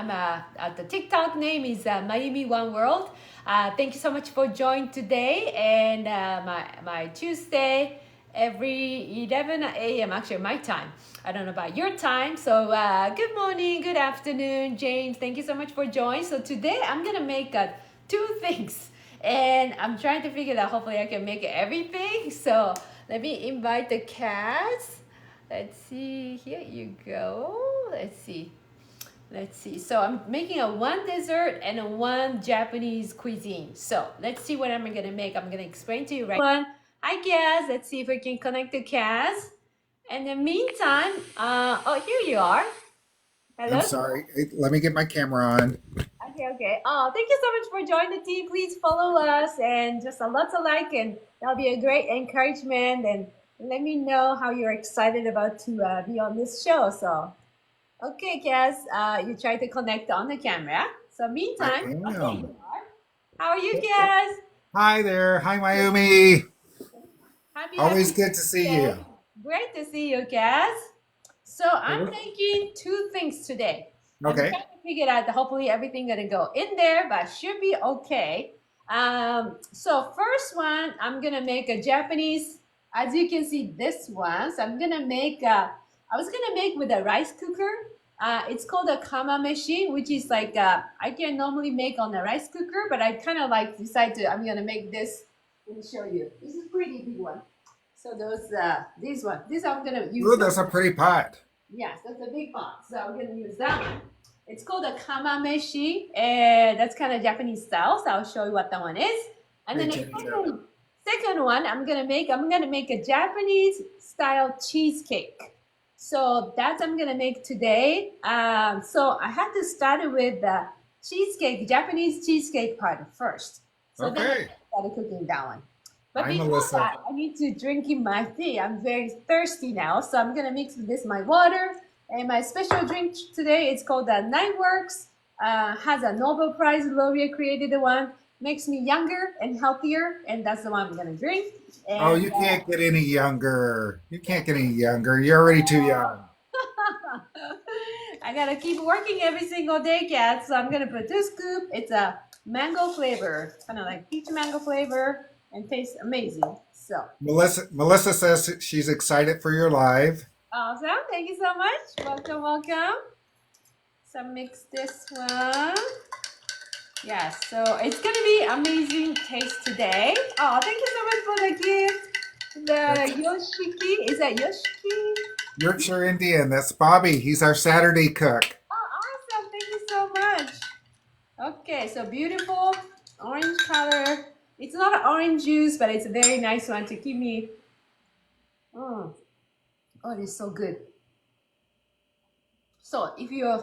The TikTok name is Mayumi One World. Thank you so much for joining today. And my Tuesday, every 11 a.m. actually my time. I don't know about your time. So good morning, good afternoon, James. Thank you so much for joining. So today I'm gonna make two things, and I'm trying to figure out. Hopefully I can make everything. So let me invite the cats. Let's see. Here you go. Let's see. Let's see. So I'm making a one dessert and a one Japanese cuisine. So let's see what I'm gonna make. I'm gonna explain to you right now. Hi, Kaz. Let's see if we can connect to Kaz. In the meantime, oh, here you are. I'm Hello. sorry. Let me get my camera on. Okay, okay. Oh, thank you so much for joining the team. Please follow us and just a lot to like, and that'll be a great encouragement. And let me know how you're excited about to be on this show. So okay, Kaz, you try to connect on the camera. So I meantime, okay, you am. are. How are you, Kaz? Hi there. Hi, Mayumi. Happy Always good to see Tuesday. you. Great to see you, Kaz. So I'm making two things today. I'm Okay. trying to figure out hopefully everything gonna go in there, but should be okay. So first one, I'm gonna make a Japanese, as you can see this one. So I'm gonna make I was gonna make with a rice cooker. It's called a kamameshi, which is like I can normally make on a rice cooker, but I kind of like decide to I'm gonna make this. Let me show you. This is a pretty big one. So those these I'm gonna use Ooh, this. that's a pretty pot. Yes, that's a big pot. So I'm gonna use that one. It's called a kamameshi, and that's kind of Japanese style. So I'll show you what that one is. And Hey, then the Jenny. second one I'm gonna make a Japanese style cheesecake. So that's I'm gonna make today. So I had to start with the cheesecake, Japanese cheesecake part first. So then I Okay. started cooking that one. But Hi, before Melissa. that, I need to drink in my tea. I'm very thirsty now, so I'm gonna mix with this my water and my special drink today. It's called the Nightworks. Has a Nobel Prize laureate created the one. Makes me younger and healthier, and that's the one I'm gonna drink. Oh, And you can't get any younger. You can't get any younger. You're already too young. I gotta keep working every single day, Kat. So I'm gonna put this scoop. It's a mango flavor, kind of like peach mango flavor, and tastes amazing. So Melissa says she's excited for your live. awesome. Thank you so much. Welcome, welcome. So mix this one. Yes, so it's gonna be amazing taste today. Oh, thank you so much for the gift. That's The Yoshiki. Is that Yoshiki? Yorkshire Indian. That's Bobby. He's our Saturday cook. Oh, awesome. Thank you so much. Okay, so beautiful orange color. It's not an orange juice, but it's a very nice one to keep me. Mm. Oh, it is so good. So if you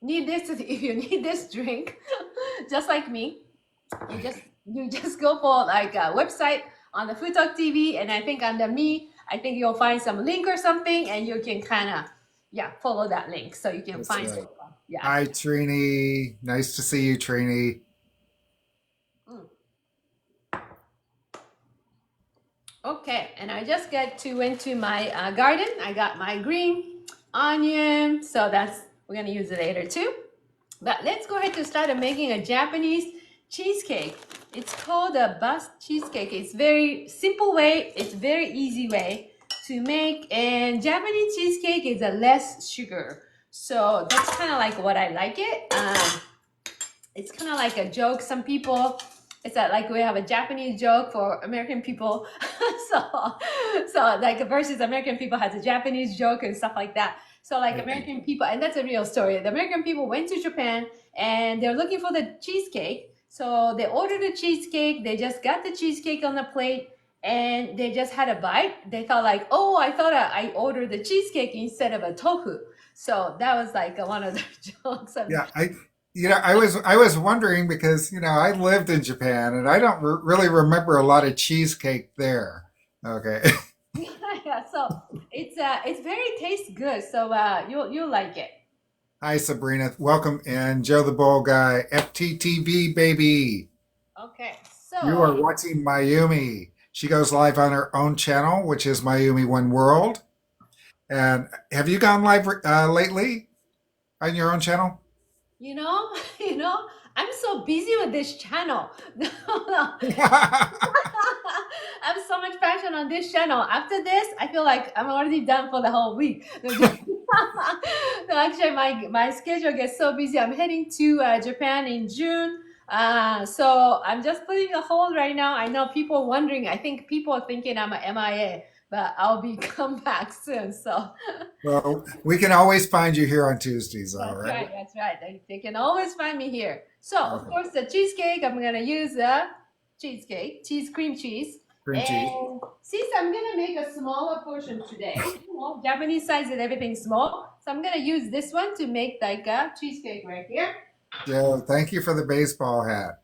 need this, if you need this drink, just like me, you just go for like a website on the Foodtoktv, and I think under me, I think you'll find some link or something, and you can kind of follow that link so you can That's find right. some. Yes. Hi, Trini. Nice to see you, Trini. Mm. Okay, and I just went to my garden. I got my green onion, so that's we're gonna use it later too. But let's go ahead to start making a Japanese cheesecake. It's called a bust cheesecake. It's very simple way. It's very easy way to make. And Japanese cheesecake is a less sugar, so that's kind of like what I like it. It's kind of like a joke. Some people, it's like we have a Japanese joke for American people. so, so like versus American people has a Japanese joke and stuff like that. So like American people, and that's a real story. The American people went to Japan and they're looking for the cheesecake. So they ordered a cheesecake. They just got the cheesecake on the plate and they just had a bite. They thought like, oh, I thought I ordered the cheesecake instead of a tofu. So that was like one of the jokes. Yeah, I was wondering because I lived in Japan and I don't really remember a lot of cheesecake there. Okay. Yeah, so it's very tastes good. So you'll like it. Hi, Sabrina. Welcome in. Joe the Bowl Guy, FTTV baby. Okay, You are so watching Mayumi. She goes live on her own channel, which is Mayumi One World. And have you gone live lately on your own channel? You know, you know, I'm so busy with this channel. No, no. I have so much passion on this channel. After this, I feel like I'm already done for the whole week. No, no, actually, my schedule gets so busy. I'm heading to Japan in June. So I'm just putting a hold right now. I know people wondering. I think people are thinking I'm a MIA, but I'll be come back soon. So Well, we can always find you here on Tuesdays, all that's right? right. That's right. They can always find me here. So, of Okay. course, the cheesecake, I'm going to use the cheesecake, cream cheese. Cream cheese. And since I'm going to make a smaller portion today, Japanese size and everything small. So I'm going to use this one to make like a cheesecake right here. Joe, thank you for the baseball hat.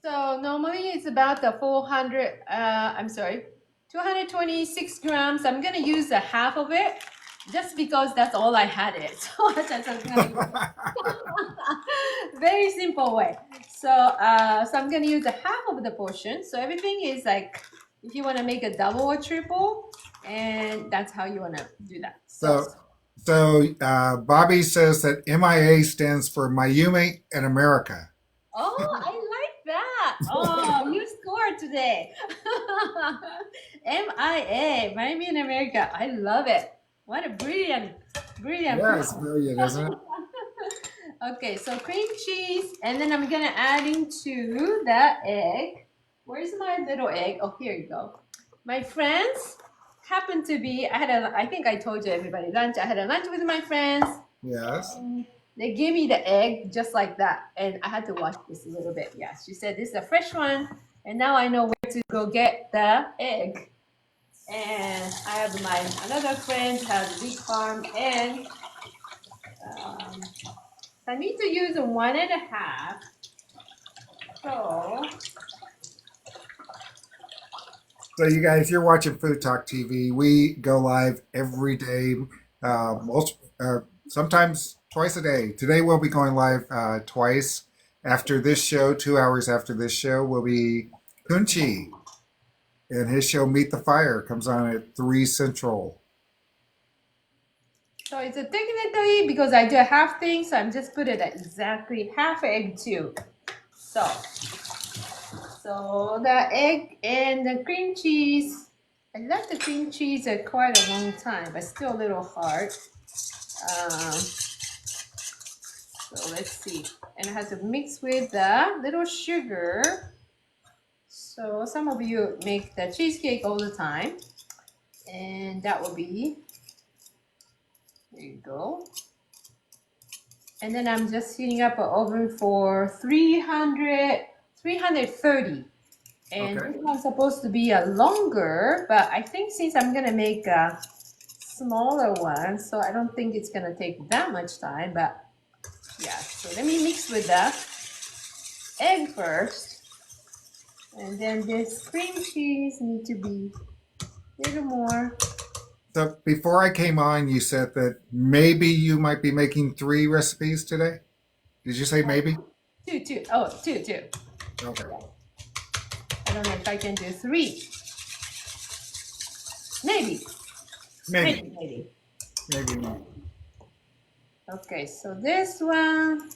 So normally it's about the 400, I'm sorry, 226 grams. I'm going to use a half of it just because that's all I had it. So that's gonna very simple way. So I'm gonna use a half of the portion. So everything is like if you want to make a double or triple, and that's how you want to do that. So So, Bobby says that MIA stands for Mayumi in America. oh, I like that. Oh, you scored today. MIA, Miami in America. I love it. What a brilliant Yeah, it's person. brilliant, isn't it? Okay, so cream cheese, and then I'm gonna add into the egg. Where's my little egg? Oh, here you go. My friends happened to be. I think I told you everybody lunch. I had a lunch with my friends. Yes. And they gave me the egg just like that, and I had to wash this a little bit. Yeah, she said this is a fresh one, and now I know where to go get the egg. And I have my another friend has a big farm, and um, I need to use 1.5. So, So, you guys, you're watching Food Talk TV. We go live every day, sometimes twice a day. Today we'll be going live twice. After this show, 2 hours after this show, will be Kunchi, and his show Meet the Fire comes on at 3 Central. so it's a technically because I do a half thing, so I'm just put it at exactly half egg too. So the egg and the cream cheese. I left the cream cheese at quite a long time, but still a little hard. So let's see, and I have to mix with the little sugar. So some of you make the cheesecake all the time, and that will be. There you go. And then I'm just heating up an oven for 330. And Okay. this one's supposed to be a longer, but I think since I'm gonna make a smaller one, so I don't think it's gonna take that much time, but yeah. So let me mix with the egg first. And then this cream cheese need to be a little more. So before I came on, you said that maybe you might be making 3 recipes today. Did you say maybe? Two. Oh, two. Okay. I don't know if I can do 3. Maybe. Maybe. Maybe. Maybe. Okay, so this one,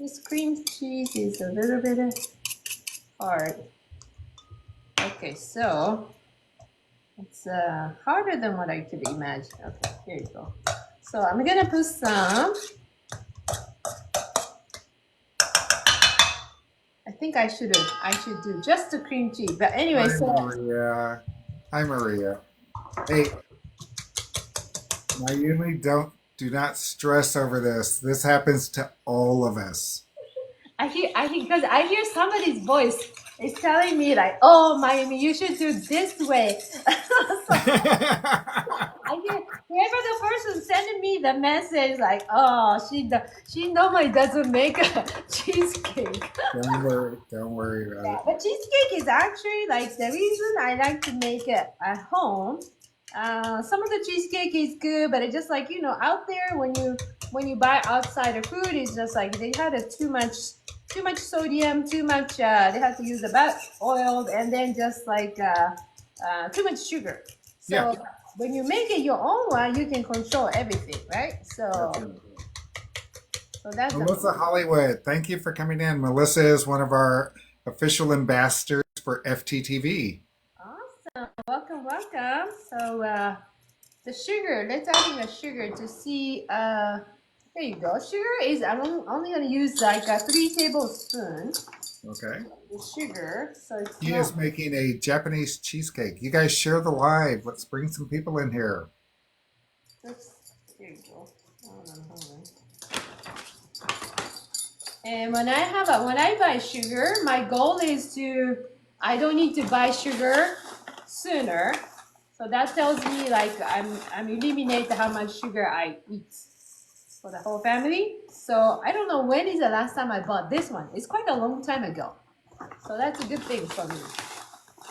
this cream cheese is a little bit hard. Okay, so it's harder than what I could imagine. Okay, here you go. So I'm gonna put some. I think I should do just the cream cheese. But anyway, Hi, so Maria. Hi, Maria. Hey, Mayumi, do not stress over this. This happens to all of us. because I hear somebody's voice is telling me like, oh, Miami, you should do this way. So I hear whoever the person sending me the message like, oh, she normally doesn't make a cheesecake. Don't worry about Yeah, it. but cheesecake is actually like the reason I like to make it at home. Some of the cheesecake is good, but it's just like out there when you buy outside of food, it's just like they had too much sodium, too much. They have to use about oil, and then just like too much sugar. Yeah, So when you make it your own one, you can control everything, right? So definitely. So that's Melissa Hollywood, thank you for coming in. Melissa is one of our official ambassadors for FTTV. awesome. Welcome, welcome. So the sugar, let's add in the sugar to see. There you go. Sugar is, I'm only going to use like 3 tablespoons. Okay. The sugar, so it's He not. is making a Japanese cheesecake. You guys share the live. Let's bring some people in here. There you go. Hold on. And when I buy sugar, my goal is I don't need to buy sugar sooner. So that tells me like I'm eliminate how much sugar I eat for the whole family. So I don't know when is the last time I bought this one. It's quite a long time ago. So that's a good thing for me.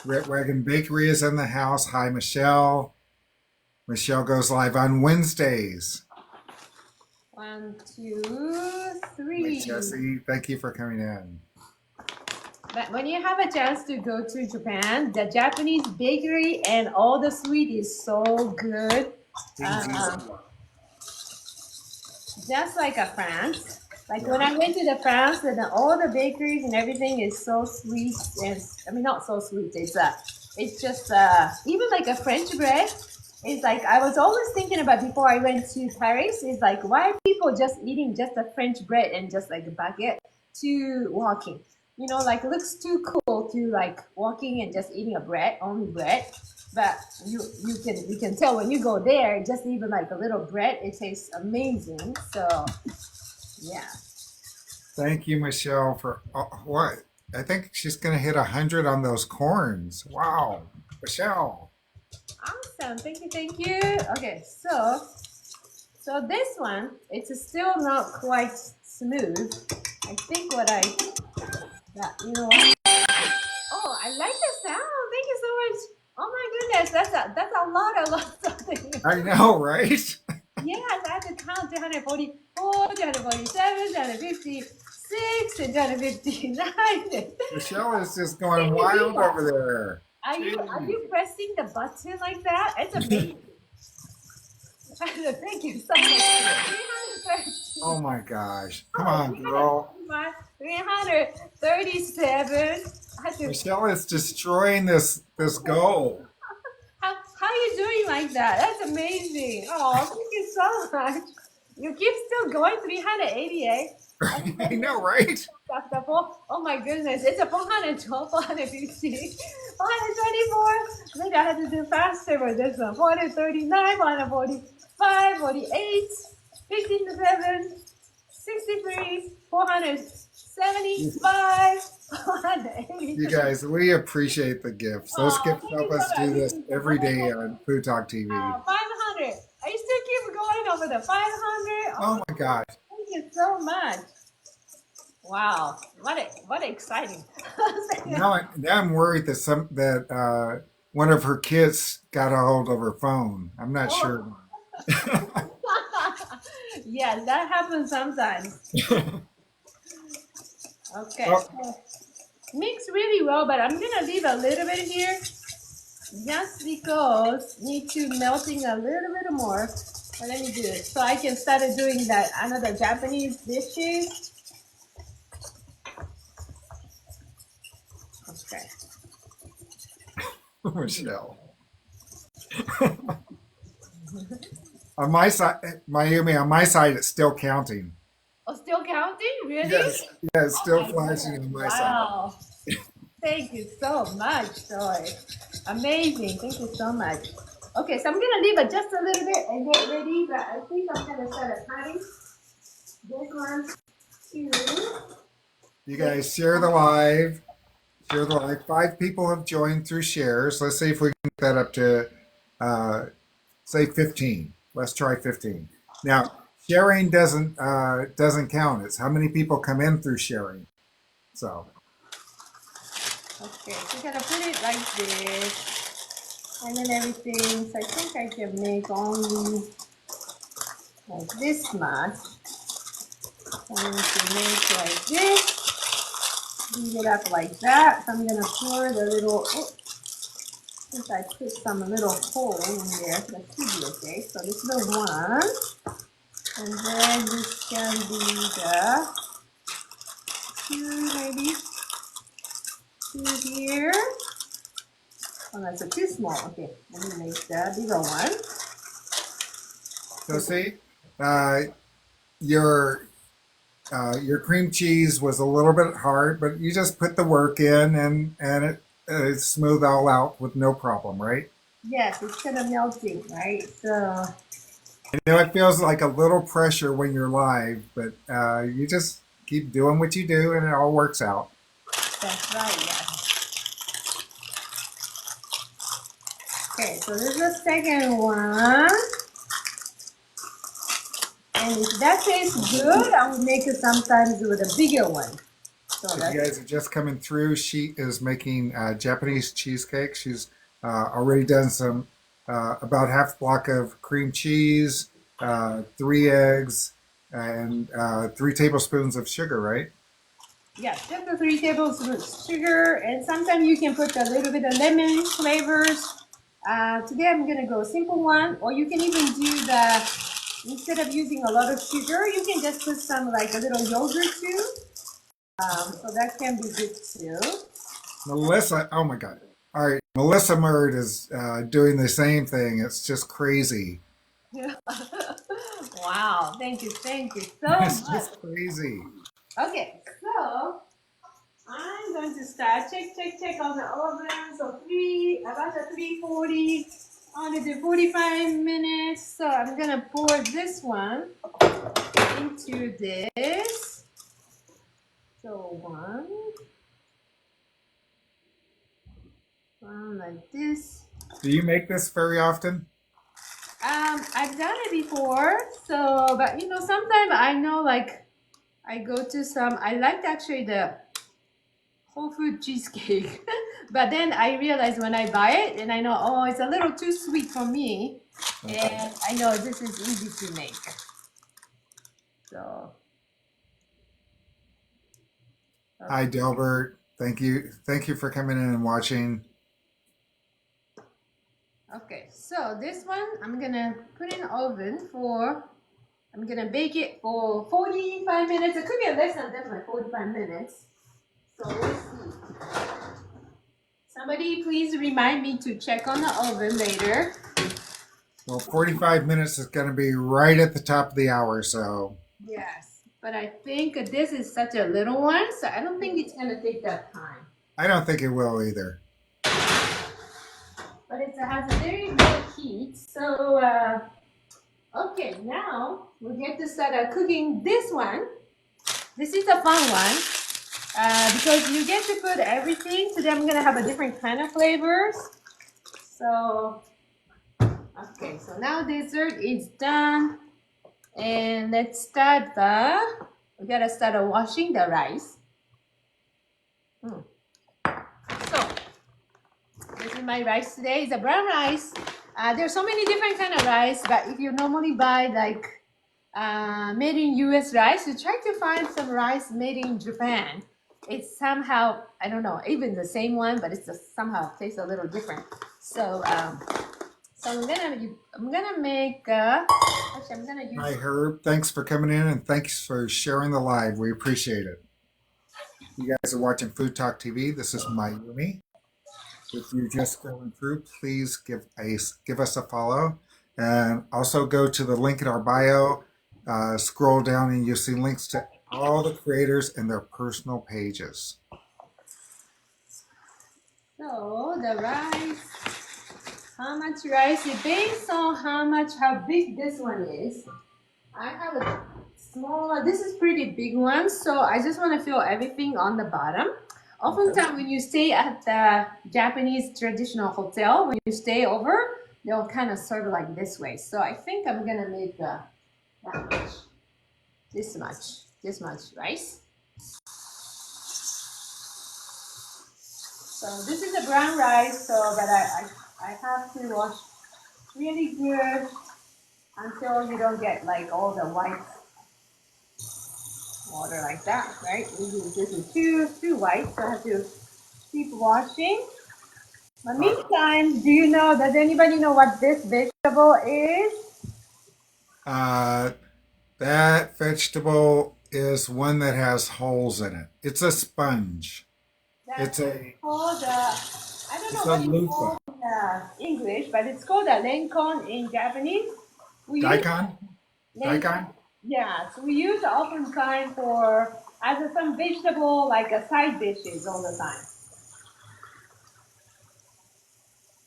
Red Wagon Bakery is in the house. Hi, Michelle. Michelle goes live on Wednesdays. 1, 2, 3. Hey, Jesse, thank you for coming in. But when you have a chance to go to Japan, the Japanese bakery and all the sweet is so good. Just like a France. Like when I went to the France, and all the bakeries and everything is so sweet, and I mean not so sweet. It's just even like a French bread. It's like I was always thinking about before I went to Paris. Is like why are people just eating just a French bread and just like a baguette to walking? You know, like it looks too cool to like walking and just eating a bread, only bread. But you can tell when you go there, just even like a little bread, it tastes amazing. So yeah. Thank you, Michelle, for what? I think she's going to hit 100 on those corns. Wow, Michelle. Awesome. Thank you. Thank you. Okay, so this one, it's still not quite smooth. I think you know what? Oh, I like the sound. Thank you so much. Oh my goodness, that's a lot of things. I know, right? Yes, I have to count 244, 247, 256, and 259. Michelle is just going wild over there. Are you pressing the button like that? It's amazing. Thank you so much. 330. Oh my gosh. Come on, girl. 337. Michelle is destroying this goal. How are you doing like that? That's amazing. Oh, thank you so much. You keep still going 388. I know, right? Oh my goodness, it's a 412, 450, 424. I think I had to do faster with this one. 439, 445, 48, 57, 63, 475, 480. You guys, we appreciate the gifts. Those gifts help us do this every day on Food Talk TV. 500. I still keep going over the 500. Oh my gosh. Thank you so much. Wow, what exciting! Now I'm worried that one of her kids got a hold of her phone. I'm not sure. Yes, that happens sometimes. Okay, Oh. so mix really well, but I'm gonna leave a little bit here, just because need to melting a little bit more. But let me do it so I can start doing that another Japanese dishes. Okay. Michelle. On my side, Mayumi, on my side, it's still counting. Oh, still counting? Really? Yes, yeah, it's still Oh flashing on my side. wow. Thank you so much, Joy. Amazing. Thank you so much. Okay, so I'm going to leave it just a little bit and get ready, but I think I'm going to start a time. This one, 2. You guys share the live. Share the live. 5 people have joined through shares. Let's see if we can get that up to, say, 15. Let's try 15. Now, sharing doesn't count. It's how many people come in through sharing. So. Okay, so we're going to put it like this. And then everything. So I think I can make only like this much. I'm going to make like this. Leave it up like that. So I'm going to pour the little, since I put some little hole in there, that should be okay. So this little one, And then this can be the two, maybe two here. Oh, that's a too small. Okay, let me make the bigger one. So see, uh, your your cream cheese was a little bit hard, but you just put the work in and it smoothed all out with no problem, right? Yes, it's kind of melting, right? So I know it feels like a little pressure when you're live, but you just keep doing what you do and it all works out. that's right, yes. Okay, so this is the second one. And if that tastes good, I would make it sometimes with a bigger one. So If you that's guys are just coming through, she is making Japanese cheesecake. She's already done some, about half block of cream cheese, 3 eggs, and 3 tablespoons of sugar, right? yeah, just the 3 tablespoons of sugar, and sometimes you can put a little bit of lemon flavors. Today I'm gonna go simple one, or you can even do the, instead of using a lot of sugar, you can just put some like a little yogurt too. So that can be good too. Melissa, oh my God. All right, Melissa Murd is doing the same thing. It's just crazy. Wow, thank you so It's much. just crazy. Okay, so I'm going to start check on the oven. So about the 340. I want to do 45 minutes. So I'm gonna pour this one into this. So one like this. Do you make this very often? I've done it before. So, but sometimes I know like I go to some. I liked actually the whole food cheesecake. But then I realize when I buy it and I know, oh, it's a little too sweet for me. Okay. And I know this is easy to make. So, Hi, okay. Delbert. Thank you. Thank you for coming in and watching. Okay, so this one I'm gonna put in the oven for, I'm gonna bake it for 45 minutes. It could be less than that, like 45 minutes. So let's see. Somebody please remind me to check on the oven later. Well, 45 minutes is going to be right at the top of the hour, so Yes, but I think this is such a little one, so I don't think it's gonna take that time. I don't think it will either. But it has a very low heat, so okay, now we get to start cooking this one. This is a fun one because you get to put everything. Today I'm gonna have a different kind of flavors. So okay, so now dessert is done, and let's start we gotta start washing the rice. So this is my rice today. It's a brown rice. There's so many different kind of rice, but if you normally buy like made in US rice, you try to find some rice made in Japan. It's somehow, I don't know, even the same one, but it's just somehow tastes a little different. So I'm gonna make actually I'm gonna use. Hi, Herb. Thanks for coming in and thanks for sharing the live. We appreciate it. You guys are watching Food Talk TV. This is Mayumi. If you're just going through, please give us a follow, and also go to the link in our bio. Scroll down, and you'll see links to all the creators and their personal pages. So the rice, how much rice is based on how big this one is. I have a small, this is pretty big one, so I just want to fill everything on the bottom. Oftentimes when you stay at the Japanese traditional hotel, when you stay over, they'll kind of serve it like this way. So I think I'm gonna make that much, this much rice. So this is a brown rice, so but I have to wash really good until you don't get like all the white water like that, right? This is too white, so I have to keep washing. But meantime, does anybody know what this vegetable is? Uh, That vegetable is one that has holes in it. It's a sponge. That's It's a called, I don't it's know a what it's loofah. called in English, but it's called a lencon in Japanese. We use Daikon? lencon, Daikon? yeah, so we use oftentimes for as some vegetable like a side dishes all the time.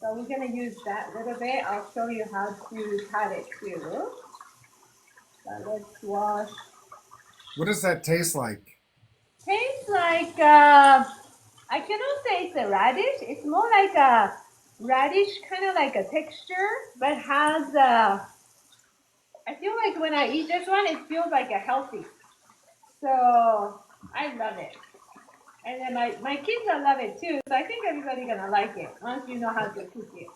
So we're gonna use that little bit. I'll show you how to cut it too. So let's wash. What does that taste like? Tastes like I cannot say it's a radish. It's more like a radish, kind of like a texture, but has I feel like when I eat this one, it feels like a healthy. So I love it. And then my kids will love it too. So I think everybody's gonna like it once you know how to cook it.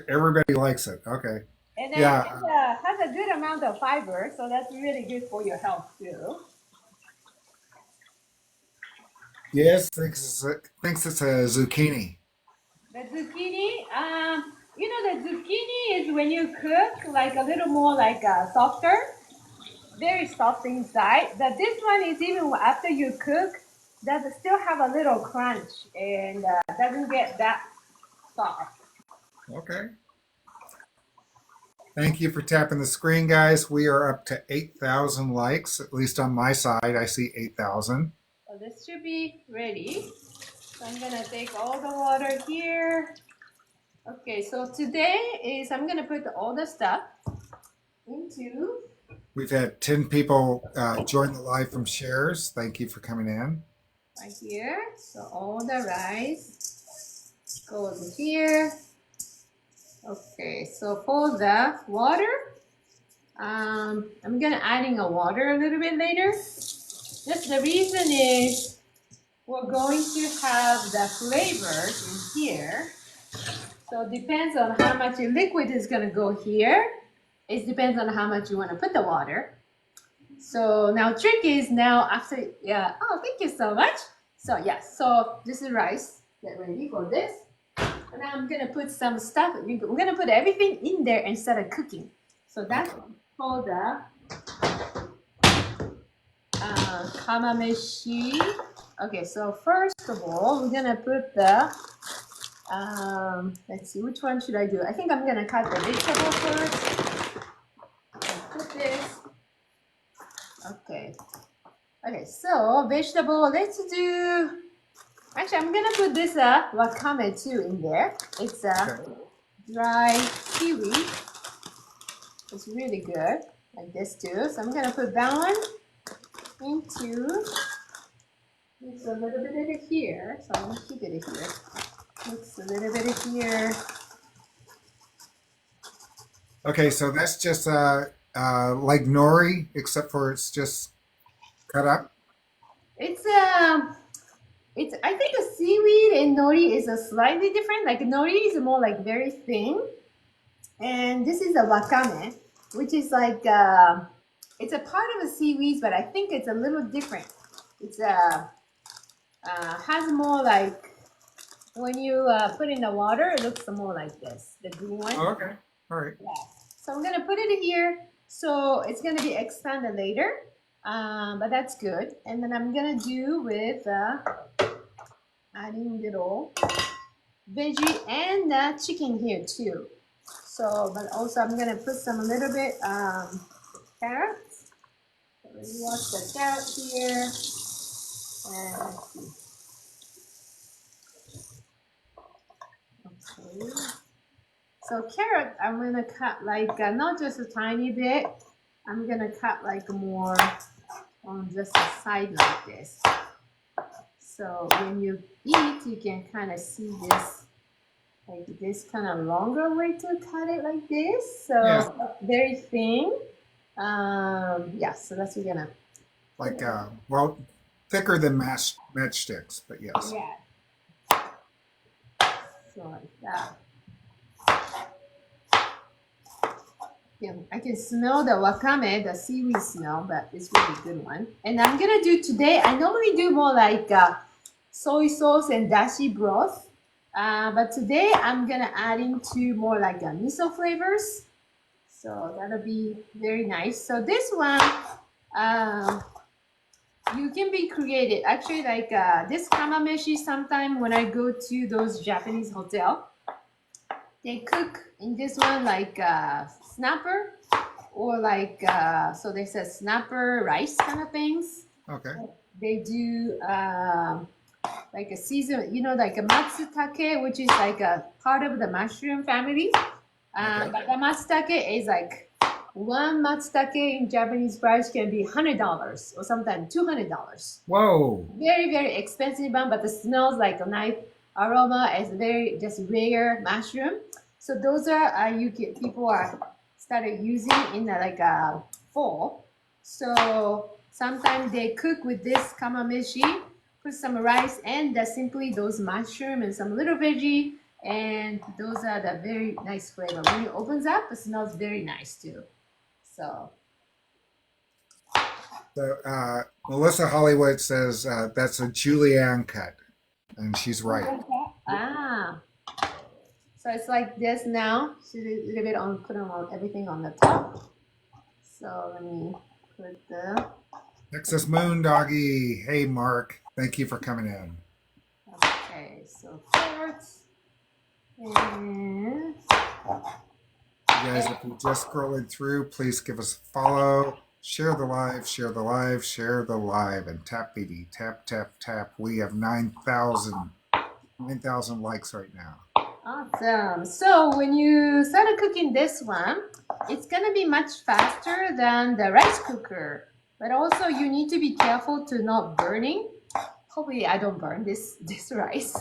Everybody likes it. Okay. And then it Yeah. has a good amount of fiber, so that's really good for your health too. Yes, thinks it's a zucchini. The zucchini, the zucchini is when you cook like a little more like softer, very soft inside. But this one is even after you cook, does still have a little crunch and doesn't get that soft. Okay. Thank you for tapping the screen, guys. We are up to 8,000 likes. At least on my side, I see 8,000. So this should be ready. So I'm gonna take all the water here. Okay, so today is I'm gonna put all the stuff into We've had 10 people join the live from shares. Thank you for coming in. right here. So all the rice goes here. Okay, so for the water, I'm gonna adding a water a little bit later. Just the reason is we're going to have the flavors in here. So it depends on how much your liquid is gonna go here. It depends on how much you want to put the water. So now trick is now after, yeah, oh, thank you so much. So yeah, so this is rice. Get ready for this. And now I'm gonna put some stuff. We're gonna put everything in there instead of cooking. So that's Okay. called the Kamameshi. Okay, so first of all, we're gonna put the, let's see, which one should I do? I think I'm gonna cut the vegetable first. Put this. Okay. Okay, so vegetable, let's do, actually I'm gonna put this wakame too in there. It's Okay. dry seaweed. It's really good, like this too. So I'm gonna put that one into, mix a little bit of it here. So I'm gonna keep it here. Mix a little bit of here. Okay, so that's just like nori, except for it's just cut up. It's I think the seaweed and nori is a slightly different. Like nori is more like very thin, and this is a wakame, which is like it's a part of the seaweeds, but I think it's a little different. It's has more like when you put in the water, it looks more like this, the green one. Oh, okay. All right. Yeah. So I'm gonna put it here. So it's gonna be expanded later, but that's good. And then I'm gonna do with adding little veggie and chicken here too. So, but also I'm gonna put some a little bit carrots. So let me wash the carrot here. And let's see. Okay. So carrot, I'm gonna cut like not just a tiny bit. I'm gonna cut like more on just the side like this. So when you eat, you can kind of see this, like this kind of longer way to cut it like this. So Yeah. very thin. Yeah, so that's what we're gonna. Like well, thicker than matchsticks, but yes. Yeah. So like that. Yeah, I can smell the wakame, the seaweed smell, but it's really good one. And I'm gonna do today, I normally do more like soy sauce and dashi broth. But today I'm gonna add into more like miso flavors. So that'll be very nice. So this one, um, you can be creative. Actually, like this kamameshi, sometime when I go to those Japanese hotel, they cook in this one like snapper or like so they said snapper rice kind of things. Okay. They do like a season, like a matsutake, which is like a part of the mushroom family. Okay. But the matsutake is like one matsutake in Japanese price can be $100 or sometimes $200. Whoa. Very, very expensive one, but it smells like a nice aroma. It's very just rare mushroom. So those are people are started using in like a fall. So sometimes they cook with this kamameshi, put some rice and simply those mushroom and some little veggie, and those are the very nice flavor. When it opens up, it smells very nice too. So So Melissa Hollywood says that's a julienne cut, and she's right. ah. So it's like this now. So a little bit on, put on everything on the top. So let me put the, Texas Moon Doggy. Hey, Mark. Thank you for coming in. okay, so carrots. And You guys, if you're just scrolling through, please give us a follow. Share the live, share the live, share the live, and tap BD. Tap, tap, tap. We have 9,000 likes right now. awesome. So when you start cooking this one, it's gonna be much faster than the rice cooker. But also you need to be careful to not burning. Hopefully I don't burn this rice.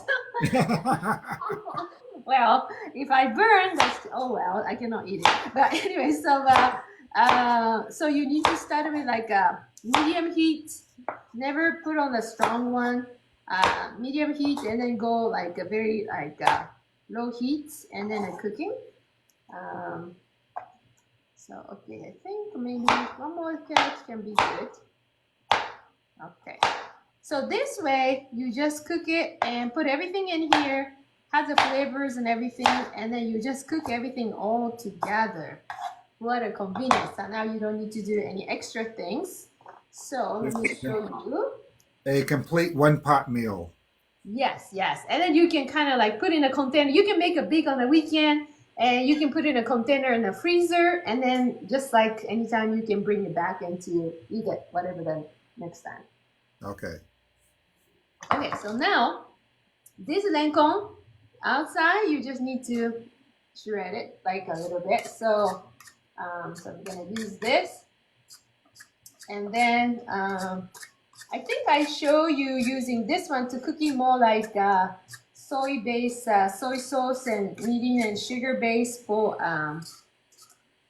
Well, if I burn, that's oh well, I cannot eat it. But anyway, so you need to start with like a medium heat. Never put on a strong one. Medium heat, and then go like a very low heat, and then cooking. Um, so okay, I think maybe one more carrot can be good. Okay. So this way, you just cook it and put everything in here, have the flavors and everything, and then you just cook everything all together. What a convenience. So now you don't need to do any extra things. So let me show you. A complete one pot meal. Yes, yes. And then you can kind of like put in a container. You can make it big on the weekend, and you can put in a container in the freezer, and then just like anytime you can bring it back and to eat it, whatever the next time. Okay. Okay, so now this lencon outside, you just need to shred it like a little bit. So I'm gonna use this, and then I think I show you using this one to cooking more like soy base, soy sauce and kneading and sugar base for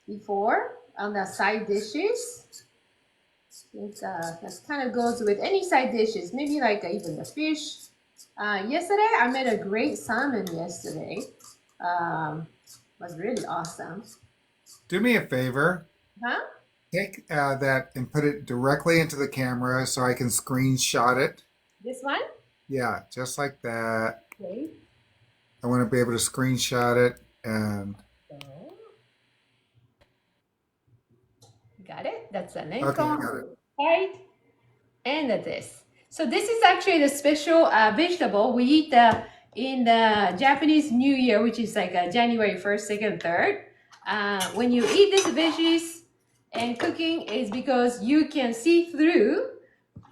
before on the side dishes. That kind of goes with any side dishes, maybe like even the fish. Yesterday, I made a great salmon yesterday. Was really awesome. Do me a favor. Huh? Take that and put it directly into the camera so I can screenshot it. This one? Yeah, just like that. Okay. I want to be able to screenshot it and. So, got it? That's a Okay, lencon. got it. Right? And this. So this is actually the special vegetable we eat in the Japanese New Year, which is like January 1st, 2nd, 3rd. When you eat these veggies and cooking is because you can see through,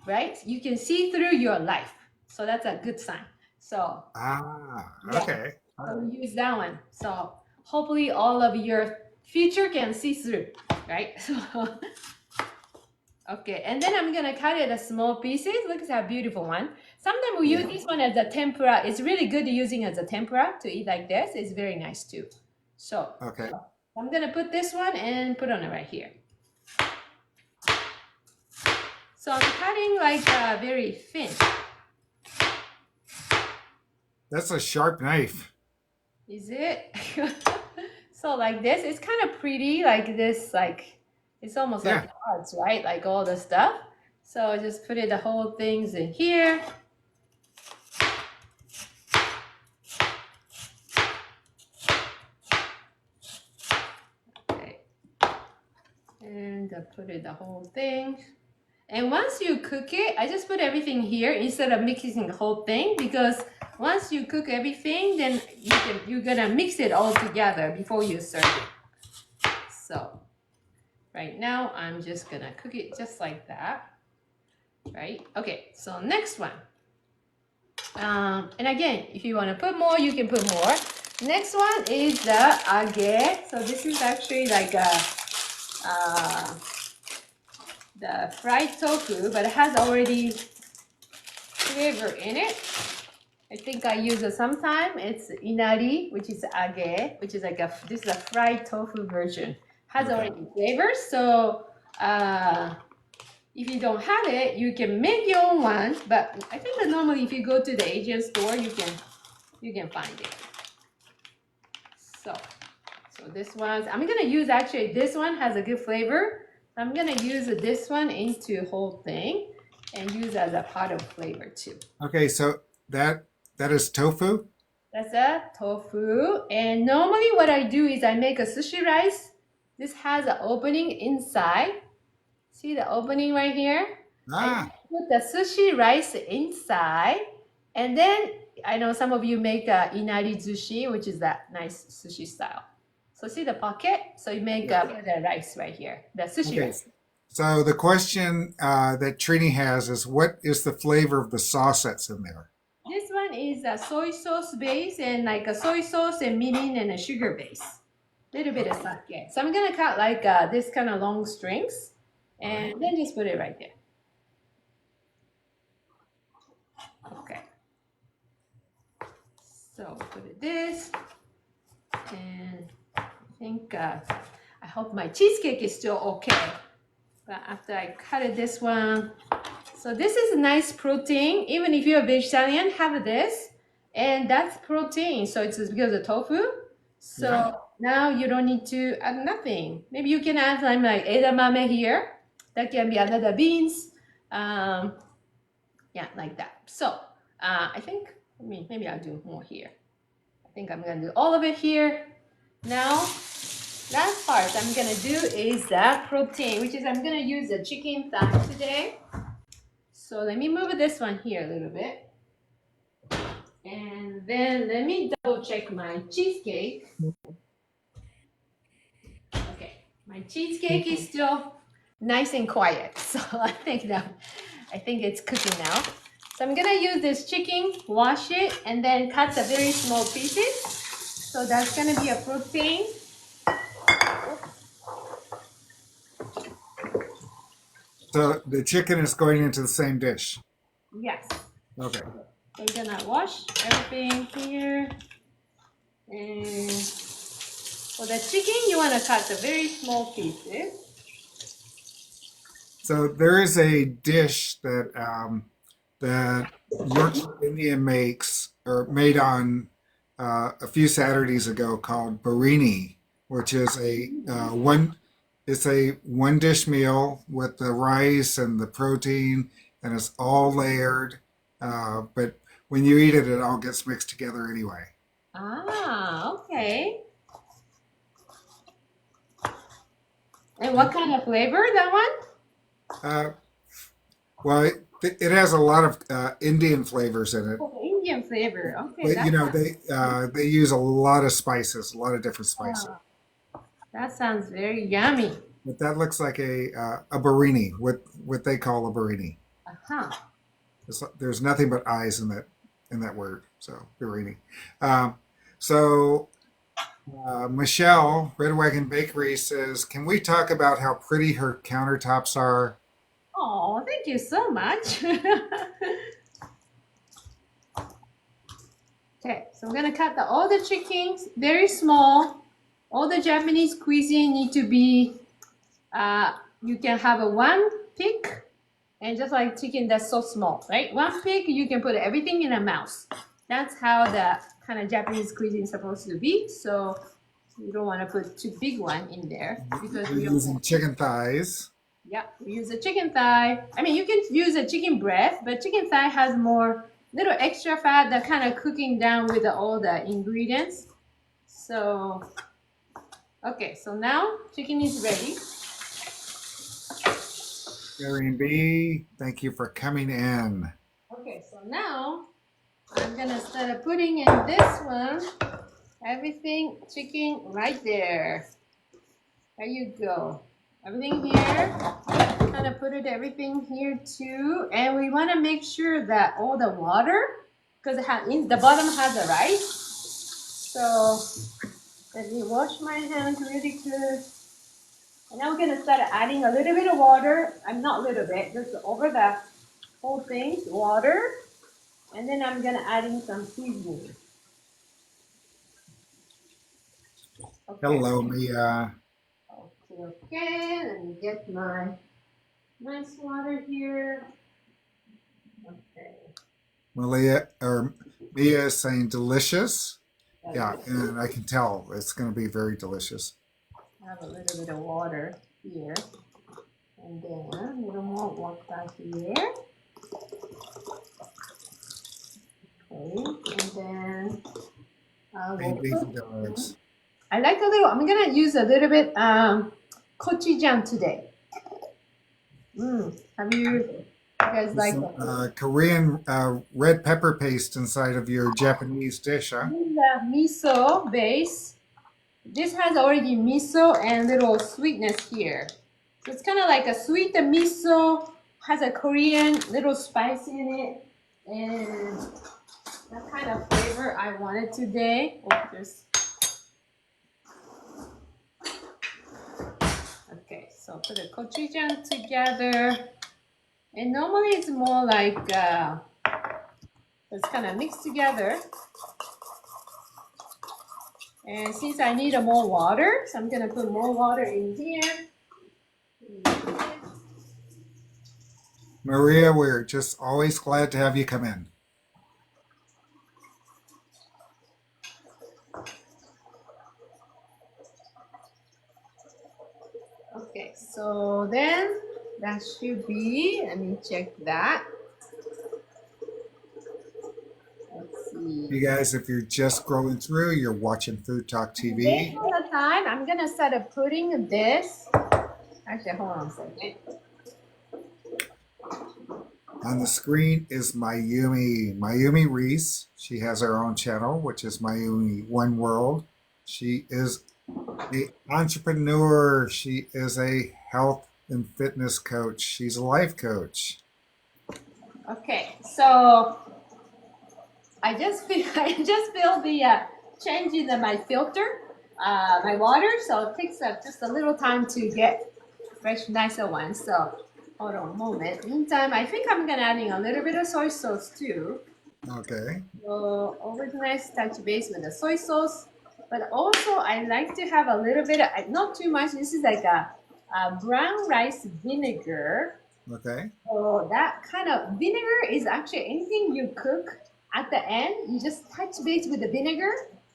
right? You can see through your life. So that's a good sign. So Okay. so we use that one. So hopefully all of your future can see through, right? So okay, and then I'm gonna cut it as small pieces. Look at that beautiful one. Sometimes we use this one as a tempura. It's really good using as a tempura to eat like this. It's very nice too. So Okay. I'm gonna put this one and put on it right here. So I'm cutting like very thin. That's a sharp knife. Is it? So like this, it's kind of pretty like this, like it's almost like cards, right? Like all the stuff. So I just put it the whole things in here. Okay. put it the whole thing. And once you cook it, I just put everything here instead of mixing the whole thing, because once you cook everything, then you're gonna mix it all together before you serve it. So right now I'm just gonna cook it just like that. Right? Okay, so next one. And again, if you want to put more, you can put more. Next one is the age. So this is actually like the fried tofu, but it has already flavor in it. I think I use it sometime. It's inari, which is age, which is like this is a fried tofu version. Has already flavors, so if you don't have it, you can make your own one. But I think that normally if you go to the Asian store, you can find it. So this one, I'm gonna use actually this one has a good flavor. I'm gonna use this one into whole thing and use as a part of flavor too. Okay, so that is tofu? That's a tofu. And normally what I do is I make a sushi rice. This has an opening inside. See the opening right here? I put the sushi rice inside. And then I know some of you make inari zushi, which is that nice sushi style. So see the pocket? So you make the rice right here, the sushi rice. So the question that Trini has is, what is the flavor of the sauce that's in there? This one is a soy sauce base and like a soy sauce and mirin and a sugar base. Little bit of sake. So I'm gonna cut like this kind of long strings and then just put it right there. Okay. So put it this, and I think I hope my cheesecake is still okay. But after I cut it this one, so this is a nice protein. Even if you're a vegetarian, have this, and that's protein. So it's because of tofu. So now you don't need to add nothing. Maybe you can add like edamame here. That can be another beans. Yeah, like that. So I think maybe I'll do more here. I think I'm gonna do all of it here. Now, last part I'm gonna do is the protein, which is I'm gonna use the chicken thigh today. So let me move this one here a little bit. And then let me double check my cheesecake. Okay, my cheesecake is still nice and quiet. So I think it's cooking now. So I'm gonna use this chicken, wash it, and then cut the very small pieces. So that's gonna be a protein. So the chicken is going into the same dish? Yes. Okay. So we're gonna wash everything here. And for the chicken, you wanna cut the very small pieces. So there is a dish that that Yorkshire Indian makes or made on a few Saturdays ago called biryani, which is it's a one dish meal with the rice and the protein, and it's all layered. But when you eat it, it all gets mixed together anyway. Ah, okay. And what kind of flavor that one? Well, it has a lot of Indian flavors in it. Oh, Indian flavor. Okay. But you know, they use a lot of spices, a lot of different spices. That sounds very yummy. But that looks like a biryani, what they call a biryani. Uh-huh. There's nothing but eyes in that word, so biryani. So Michelle, Red Wagon Bakery says, can we talk about how pretty her countertops are? Oh, thank you so much. Okay, so I'm gonna cut all the chickens very small. All the Japanese cuisine need to be, you can have a one pick, and just like chicken that's so small, right? One pick, you can put everything in a mouth. That's how the kind of Japanese cuisine is supposed to be. So you don't want to put too big one in there because we're using chicken thighs. Yeah, we use a chicken thigh. I mean, you can use a chicken breast, but chicken thigh has more little extra fat that kind of cooking down with all the ingredients. So, okay, so now chicken is ready. Marion B, thank you for coming in. Okay, so now I'm gonna start putting in this one. Everything chicken right there. There you go. Everything here. Kind of put it everything here too. And we want to make sure that all the water, because the bottom has the rice. So let me wash my hands really good. And now we're gonna start adding a little bit of water. I'm not a little bit, just over the whole thing, water. And then I'm gonna add in some seasoning. Okay. Hello, Mia. Okay, okay. Let me get my nice water here. Okay. Malia or Mia is saying delicious. Got Yeah, it. and I can tell it's going to be very delicious. Have a little bit of water here. And then a little more water here. Okay, and then we'll Maybe put, dogs. I like a little, I'm gonna use a little bit gochujang today. Have you guys like Some that? Korean red pepper paste inside of your Japanese dish, huh? This is a miso base. This has already miso and little sweetness here. So it's kind of like a sweet miso, has a Korean little spice in it. And that kind of flavor I wanted today. Oh, there's okay, so put the gochujang together. And normally it's more like it's kind of mixed together. And since I need more water, so I'm gonna put more water in here. Maria, we're just always glad to have you come in. Okay, so then that should be, let me check that. Let's see. You guys, if you're just scrolling through, you're watching Food Talk Based TV. on the time, I'm gonna start putting this. Actually, hold on a second. On the screen is Mayumi Reese. She has her own channel, which is Mayumi One World. She is an entrepreneur. She is a health and fitness coach. She's a life coach. Okay, so I just feel the change in my filter, my water. So it takes just a little time to get fresh, nicer one. So hold on a moment. Meantime, I think I'm gonna adding a little bit of soy sauce too. Okay. So always nice touch base with the soy sauce. But also I like to have a little bit of, not too much. This is like a brown rice vinegar. Okay. So that kind of vinegar is actually anything you cook at the end, you just touch base with the vinegar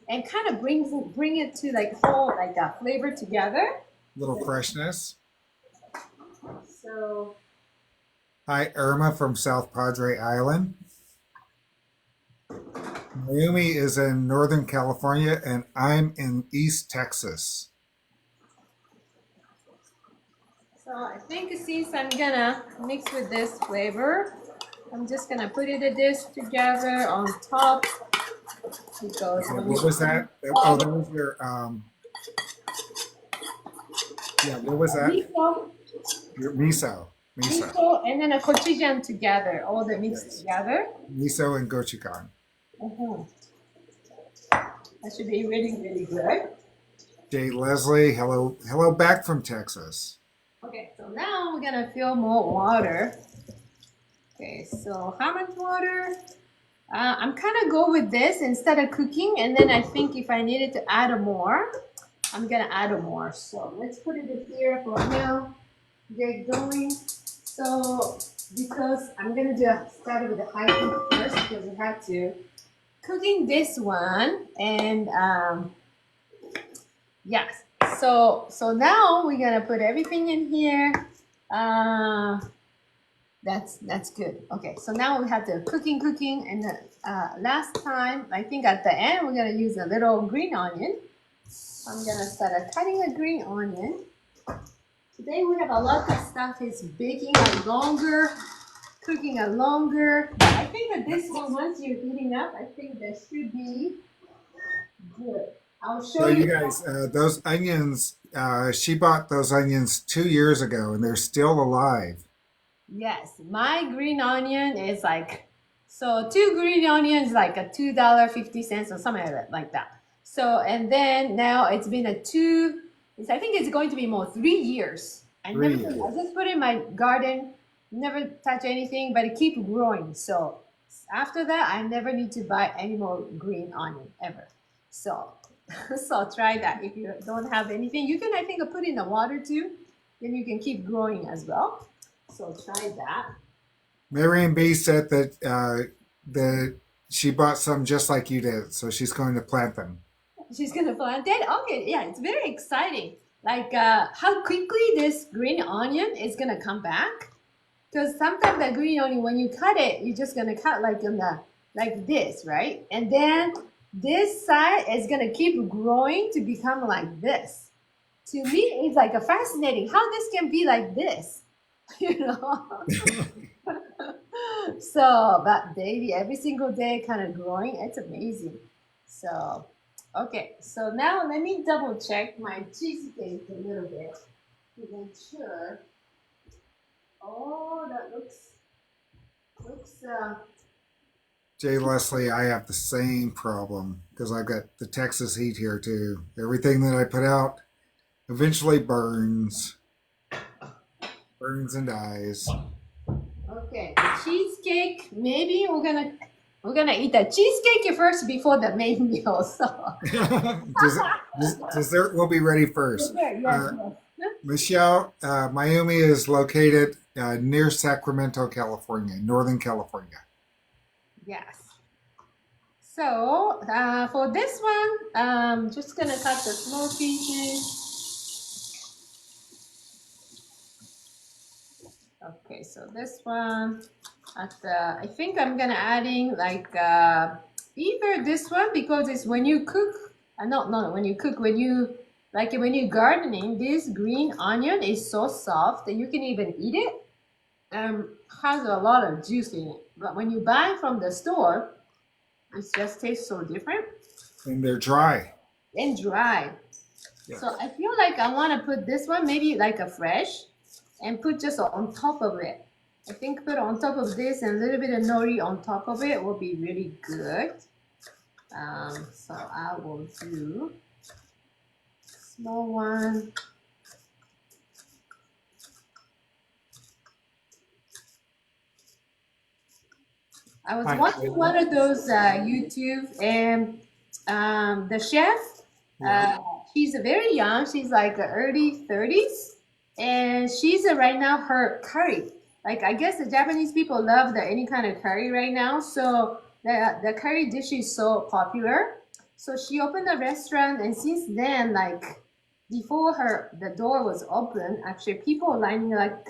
and kind of bring it to like whole like a flavor together. Little freshness. So Hi, Irma from South Padre Island. Mayumi is in Northern California, and I'm in East Texas. so I think since I'm gonna mix with this flavor, I'm just gonna put this together on top because Okay, when what was that? Oh, that was your yeah, what was that? miso, Your miso. Miso. miso, and then a gochujang together, all the mixed Yes. together. Miso and gochujang. Mhm. That should be really, really good. Jay Leslie, hello back from Texas. Okay, so now we're gonna fill more water. Okay, so how much water? I'm kind of go with this instead of cooking, and then I think if I needed to add more, I'm gonna add more. So let's put it here for now. Get going. So because I'm gonna start with the high heat first because we have to cooking this one and yes. So now we're gonna put everything in here. That's good. Okay, so now we have the cooking, and the last time I think at the end we're gonna use a little green onion. I'm gonna start cutting a green onion Today we have a lot of stuff. It's baking a longer, cooking a longer. But I think that this one, once you're heating up, I think that should be good. I'll show So you you. guys, those onions, she bought those onions 2 years ago, and they're still alive. Yes, my green onion is like, so two green onions like a $2.50 or something like that. So and then now it's been a two. I think it's going to be more 3 years. Three years. I just put it in my garden, never touch anything, but it keep growing. So after that, I never need to buy any more green onion ever. So so try that. If you don't have anything, you can I think put in the water too. Then you can keep growing as well. So try that. Marion B said that she bought some just like you did, so she's going to plant them. She's gonna plant it. Okay, yeah, it's very exciting. Like how quickly this green onion is gonna come back. Because sometimes the green onion, when you cut it, you're just gonna cut like in the like this, right? And then this side is gonna keep growing to become like this. To me, it's like a fascinating how this can be like this, you know. So, but daily, every single day, kind of growing. It's amazing. So, okay. So now let me double check my cheesecake a little bit to make sure. Oh, that looks. Jay Leslie, I have the same problem because I've got the Texas heat here too. Everything that I put out eventually burns and dies. Okay, the cheesecake. Maybe we're gonna eat the cheesecake first before the main meal. So. Dessert will be ready first. Okay, yes, yes. Michelle, Mayumi is located near Sacramento, California, Northern California. Yes. So for this one, just gonna cut the small pieces. Okay, so this one, I think I'm gonna adding like either this one because it's when you cook, not when you cook, when you like when you gardening, this green onion is so soft that you can even eat it. Has a lot of juice in it. But when you buy from the store, it just tastes so different And they're dry. and dry. Yeah. So I feel like I want to put this one maybe like a fresh and put just on top of it. I think put on top of this and a little bit of nori on top of it will be really good. So I will do small one. I was watching one of those YouTube and the chef, Yeah. she's very young. She's like early 30s, and she's right now her curry. Like I guess the Japanese people love the any kind of curry right now, so the curry dish is so popular. So she opened a restaurant, and since then, like before her the door was open, actually people lining like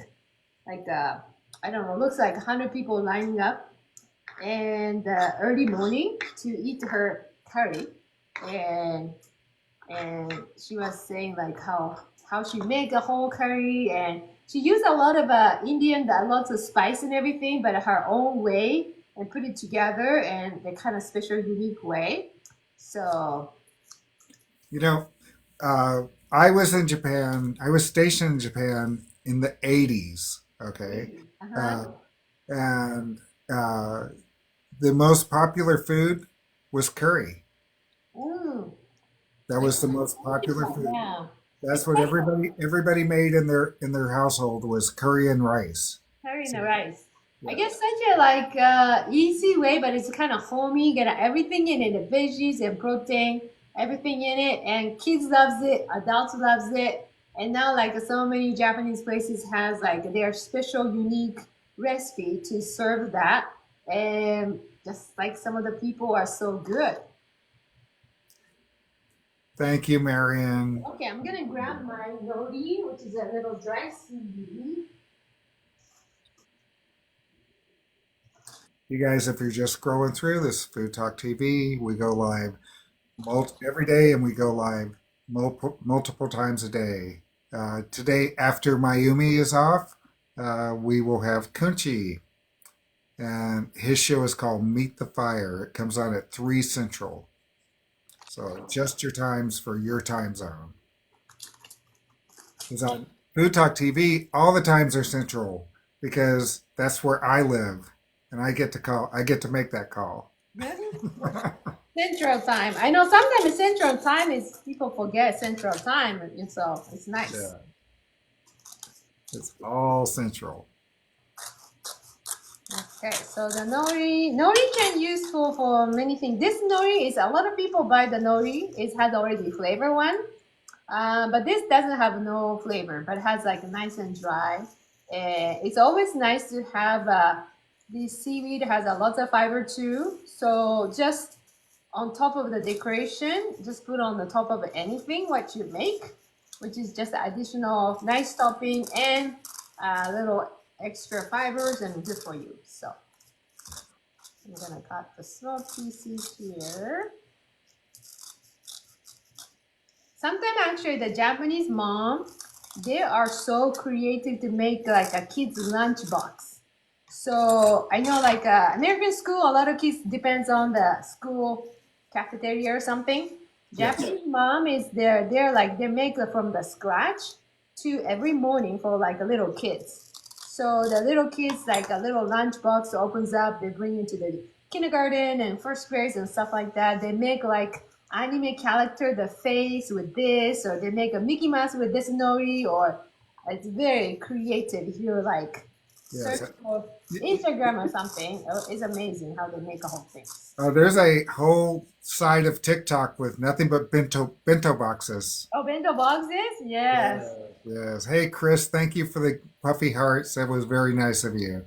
I don't know, looks like 100 people lining up and early morning to eat her curry and she was saying like how she make a whole curry and she used a lot of Indian lots of spice and everything but her own way and put it together and the kind of special unique way so You know, I was in Japan. I was stationed in Japan in the 80s. Okay. uh-huh. Uh, and uh, the most popular food was curry. Mm. That I was the most popular food. yeah That's it's what like everybody made in their household was curry and rice. curry in So the rice. I yeah. guess such a like easy way, but it's kind of homey. Get everything in it, the veggies and protein, everything in it, and kids loves it, adults loves it, and now like so many Japanese places has like their special unique recipe to serve that, and just like some of the people are so good. Thank you, Marion. Okay, I'm gonna grab my nori, which is a little dry seaweed. You guys, if you're just scrolling through this Food Talk TV, we go live every day and we go live multiple times a day. Today, after Mayumi is off, we will have Kunchi, and his show is called Meet the Fire. It comes on at 3 Central. So adjust your times for your time zone. Because on Food Talk TV, all the times are Central because that's where I live, and I get to call. I get to make that call. Central time. I know sometimes Central time is people forget Central time, and so it's nice. Yeah, it's all Central. Okay, so the nori can use for many things. This nori is a lot of people buy the nori. It has already flavor one, but this doesn't have no flavor, but it has like nice and dry. It's always nice to have this seaweed has a lot of fiber too. So just on top of the decoration, just put on the top of anything what you make, which is just additional nice topping and a little extra fibers and good for you. So I'm gonna cut the small pieces here. Sometimes actually the Japanese mom, they are so creative to make like a kid's lunch box. So I know like American school, a lot of kids depends on the school cafeteria or something. Yes. Japanese mom is there. They're like they make it from the scratch to every morning for like a little kids. So the little kids like a little lunch box opens up. They bring into the kindergarten and first grades and stuff like that. They make like anime character the face with this, or they make a Mickey Mouse with this nori, or it's very creative. If you're like Yes. search for Instagram or something, it's amazing how they make a whole thing. Oh, there's a whole side of TikTok with nothing but bento boxes. Oh, bento boxes? Yes. Yes. Hey, Chris, thank you for the puffy hearts. That was very nice of you.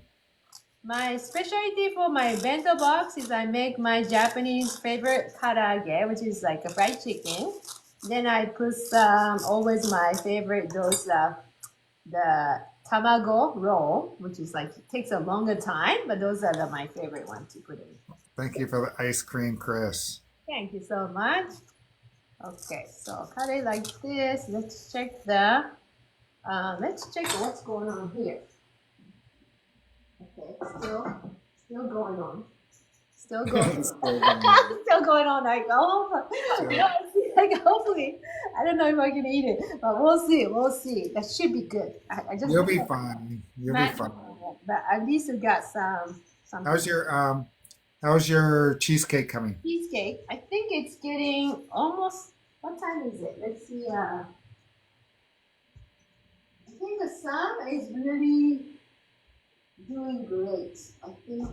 My specialty for my bento box is I make my Japanese favorite karaage, which is like a fried chicken. Then I put always my favorite those the tamago roll, which is like it takes a longer time, but those are my favorite ones to put in. Thank you for the ice cream, Chris. Thank you so much. Okay, so cut it like this. Let's check the what's going on here. Okay, still going on. Still going. Still going on. Like like hopefully, I don't know if I can eat it, but we'll see. We'll see. That should be good. I just You'll be fine. You'll be fine. But at least we got some. How's your cheesecake coming? Cheesecake. I think it's getting almost. What time is it? Let's see. I think the sun is really doing great. I think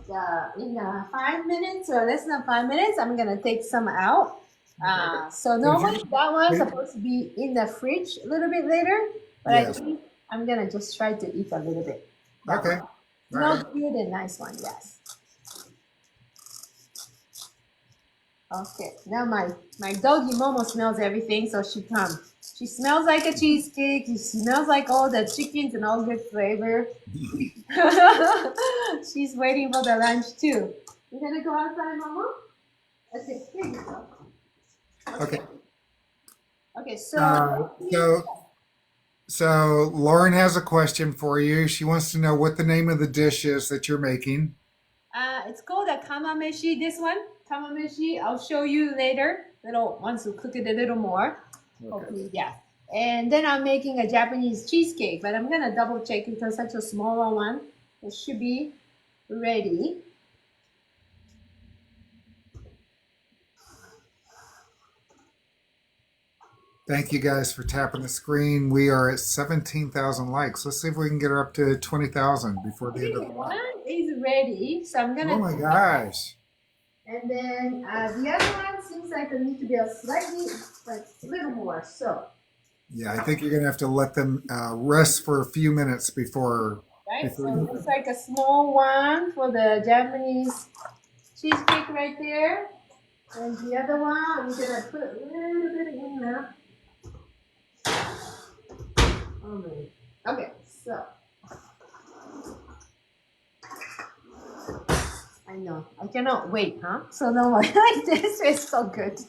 in 5 minutes or less than 5 minutes, I'm gonna take some out. So normally that one's supposed to be in the fridge a little bit later, but yes. I think I'm gonna just try to eat a little bit. Okay. Smells good and nice one, yes. Okay, now my doggy Momo smells everything, so she comes. She smells like a cheesecake. She smells like all the chickens and all good flavor. She's waiting for the lunch too. You gonna go outside, Momo? Okay, here you go. Okay. Okay, so Lauren has a question for you. She wants to know what the name of the dish is that you're making. It's called a Kamameshi. This one, Kamameshi. I'll show you later. Once we cook it a little more. Okay. Hopefully, yeah. And then I'm making a Japanese cheesecake, but I'm gonna double check because such a smaller one. It should be ready. Thank you guys for tapping the screen. We are at 17,000 likes. Let's see if we can get her up to 20,000 before the end of the one is ready, so I'm gonna. Oh my gosh! And then the other one seems like it needs to be a little more. So. Yeah, I think you're gonna have to let them rest for a few minutes before. Right. So it looks like a small one for the Japanese cheesecake right there, and the other one I'm gonna put a little bit in there. Okay, so I know I cannot wait, huh? So no one like this is so good.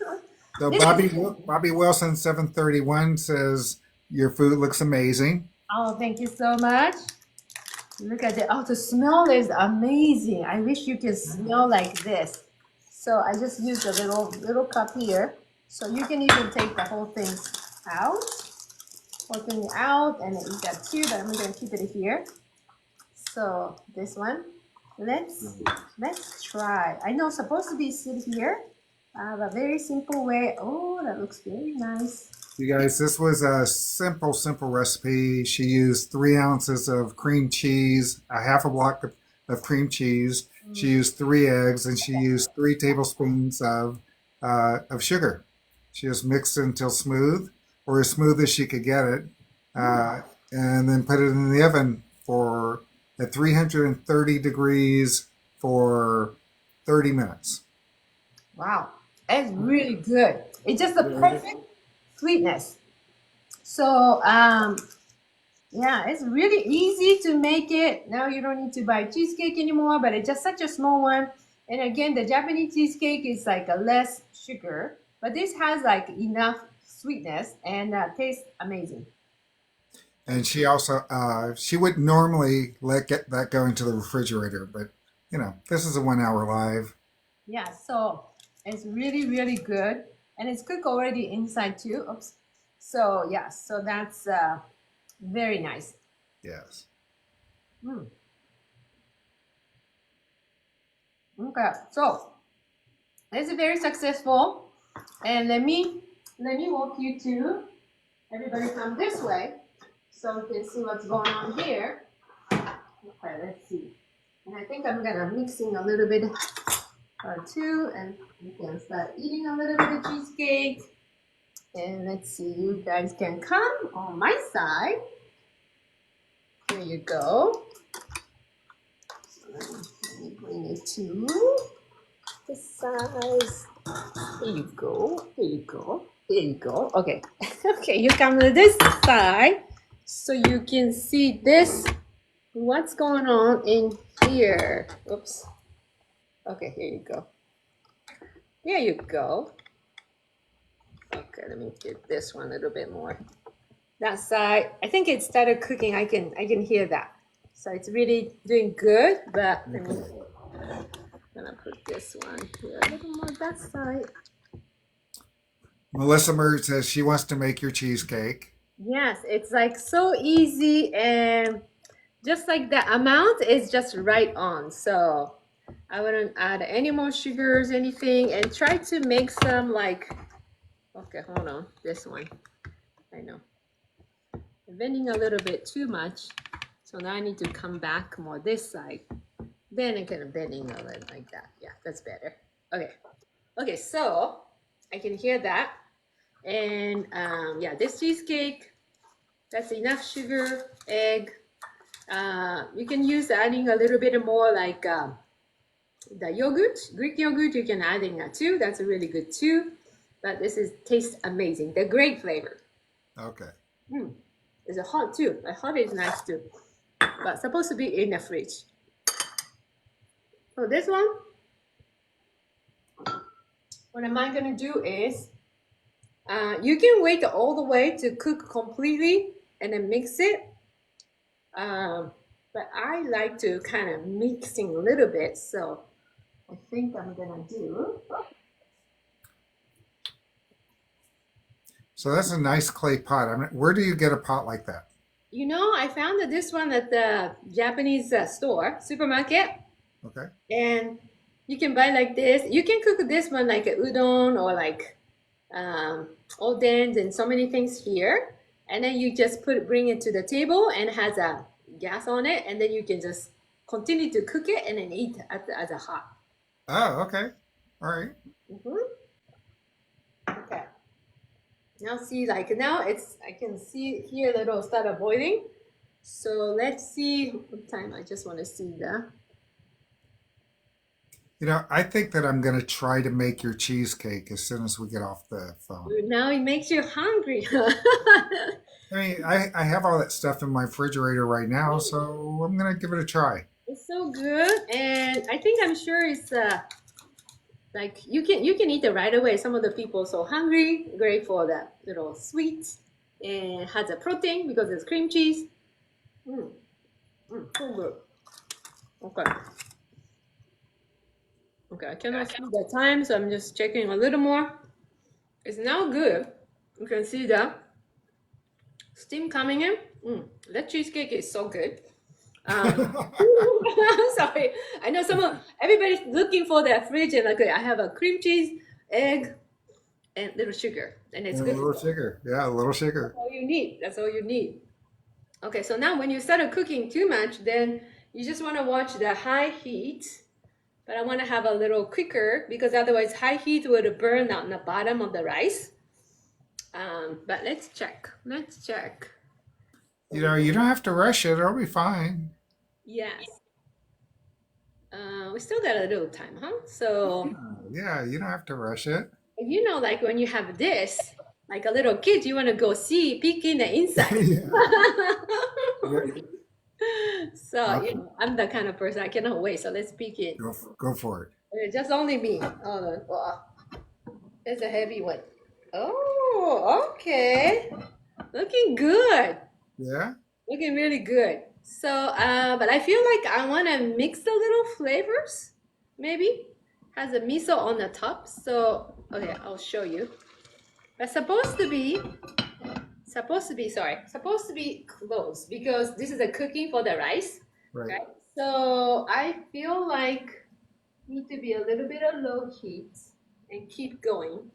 So Bobby Wilson 731 says your food looks amazing. Oh, thank you so much. Look at it. Oh, the smell is amazing. I wish you could smell like this. So I just used a little cup here. So you can even take the out, whole thing out, and eat that too. But I'm gonna keep it here. So this one, let's try. I know it's supposed to be sit here. I have a very simple way. Oh, that looks very nice. You guys, this was a simple recipe. She used 3 ounces of cream cheese, a half a block of cream cheese. She used 3 eggs, and she used 3 tablespoons of sugar. She just mixed it until smooth, or as smooth as she could get it, and then put it in the oven for at 330 degrees for 30 minutes. Wow, it's really good. It's just the perfect sweetness. So yeah, it's really easy to make it. Now you don't need to buy cheesecake anymore, but it's just such a small one. And again, the Japanese cheesecake is like a less sugar, but this has like enough sweetness and tastes amazing. And she also she would normally get that go into the refrigerator, but this is a 1 hour live. Yeah, so it's really good, and it's cooked already inside too. Oops. So yeah, so that's very nice. Yes. Mm. Okay, so it's very successful, and let me walk you to. Everybody come this way, so we can see what's going on here. Okay, let's see. And I think I'm gonna mixing a little bit or two, and you can start eating a little bit of cheesecake. And let's see, you guys can come on my side. Here you go. So let me bring it to the size. Here you go. Here you go. Here you go. Okay. Okay, you come to this side so you can see this. What's going on in here? Oops. Okay, here you go. There you go. Okay, let me get this one a little bit more. That side, I think it started cooking. I can hear that. So it's really doing good, but I'm gonna put this one here a little more that side. Melissa Murray says she wants to make your cheesecake. Yes, it's like so easy, and just like the amount is just right on. So I wouldn't add any more sugars, anything, and try to make some like, okay, hold on, this one. I know. I'm bending a little bit too much. So now I need to come back more this side. Then I kind of bending a little like that. Yeah, that's better. Okay. Okay, so I can hear that. And yeah, this cheesecake, that's enough sugar, egg. You can use adding a little bit more like the yogurt, Greek yogurt. You can add in that too. That's really good too. But this tastes amazing. They're great flavor. Okay. It's a hot too. The hot is nice too. But supposed to be in the fridge. So this one, what am I gonna do is, you can wait all the way to cook completely and then mix it. But I like to kind of mixing a little bit, so I think I'm gonna do. So that's a nice clay pot. I mean, where do you get a pot like that? You know, I found this one at the Japanese store, supermarket. Okay. And you can buy like this. You can cook this one like a udon or like oden and so many things here. And then you just bring it to the table, and it has a gas on it, and then you can just continue to cook it and then eat as a hot. Oh, okay. All right. Okay. Now see, like now I can see here that it'll start boiling. So let's see what time. I just want to see the. I think that I'm going to try to make your cheesecake as soon as we get off the phone. Now it makes you hungry. I mean, I have all that stuff in my refrigerator right now, so I'm going to give it a try. It's so good, and I'm sure it's like you can eat it right away. Some of the people so hungry, great for that little sweet, and has a protein because it's cream cheese. So good. Okay. Okay, I cannot see the time, so I'm just checking a little more. It's now good. You can see the steam coming in. That cheesecake is so good. Sorry, I know everybody's looking for their fridge and like I have a cream cheese, egg, and little sugar, and it's And a good. little sugar. Yeah, a little That's sugar. all you need. That's all you need. Okay, so now when you start cooking too much, then you just want to watch the high heat. But I want to have a little quicker because otherwise high heat would burn on the bottom of the rice. But let's check. Let's check. You don't have to rush it. It'll be fine. Yes. We still got a little time, huh? So, Yeah, you don't have to rush it. you know, like when you have this, like a little kid, you want to go see, peek in the inside. Yeah. Yeah. So, Okay. I'm the kind of person I cannot wait. So let's peek in. Go for it. It's just only me. Oh, wow. It's a heavy one. Oh, okay. Looking good. Yeah. Looking really good. So, but I feel like I want to mix the little flavors. Maybe has a miso on the top. So, okay, I'll show you. But supposed to be close because this is a cooking for the rice, Right. right? So I feel like need to be a little bit of low heat and keep going.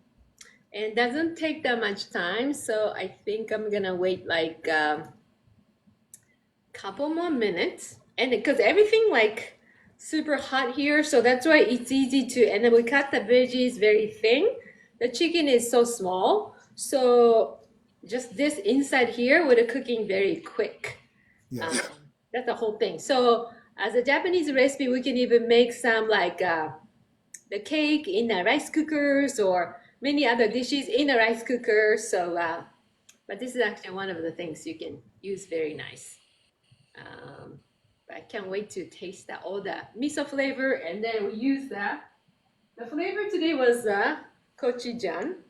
And it doesn't take that much time, so I think I'm gonna wait like couple more minutes. And because everything like super hot here, so that's why it's easy to. And then we cut the veggies very thin. The chicken is so small, so just this inside here with the cooking very quick. Yes. That's the whole thing. So as a Japanese recipe, we can even make some like the cake in the rice cookers or many other dishes in a rice cooker. So, but this is actually one of the things you can use very nice. I can't wait to taste that all the miso flavor, and then we use that. The flavor today was gochujang.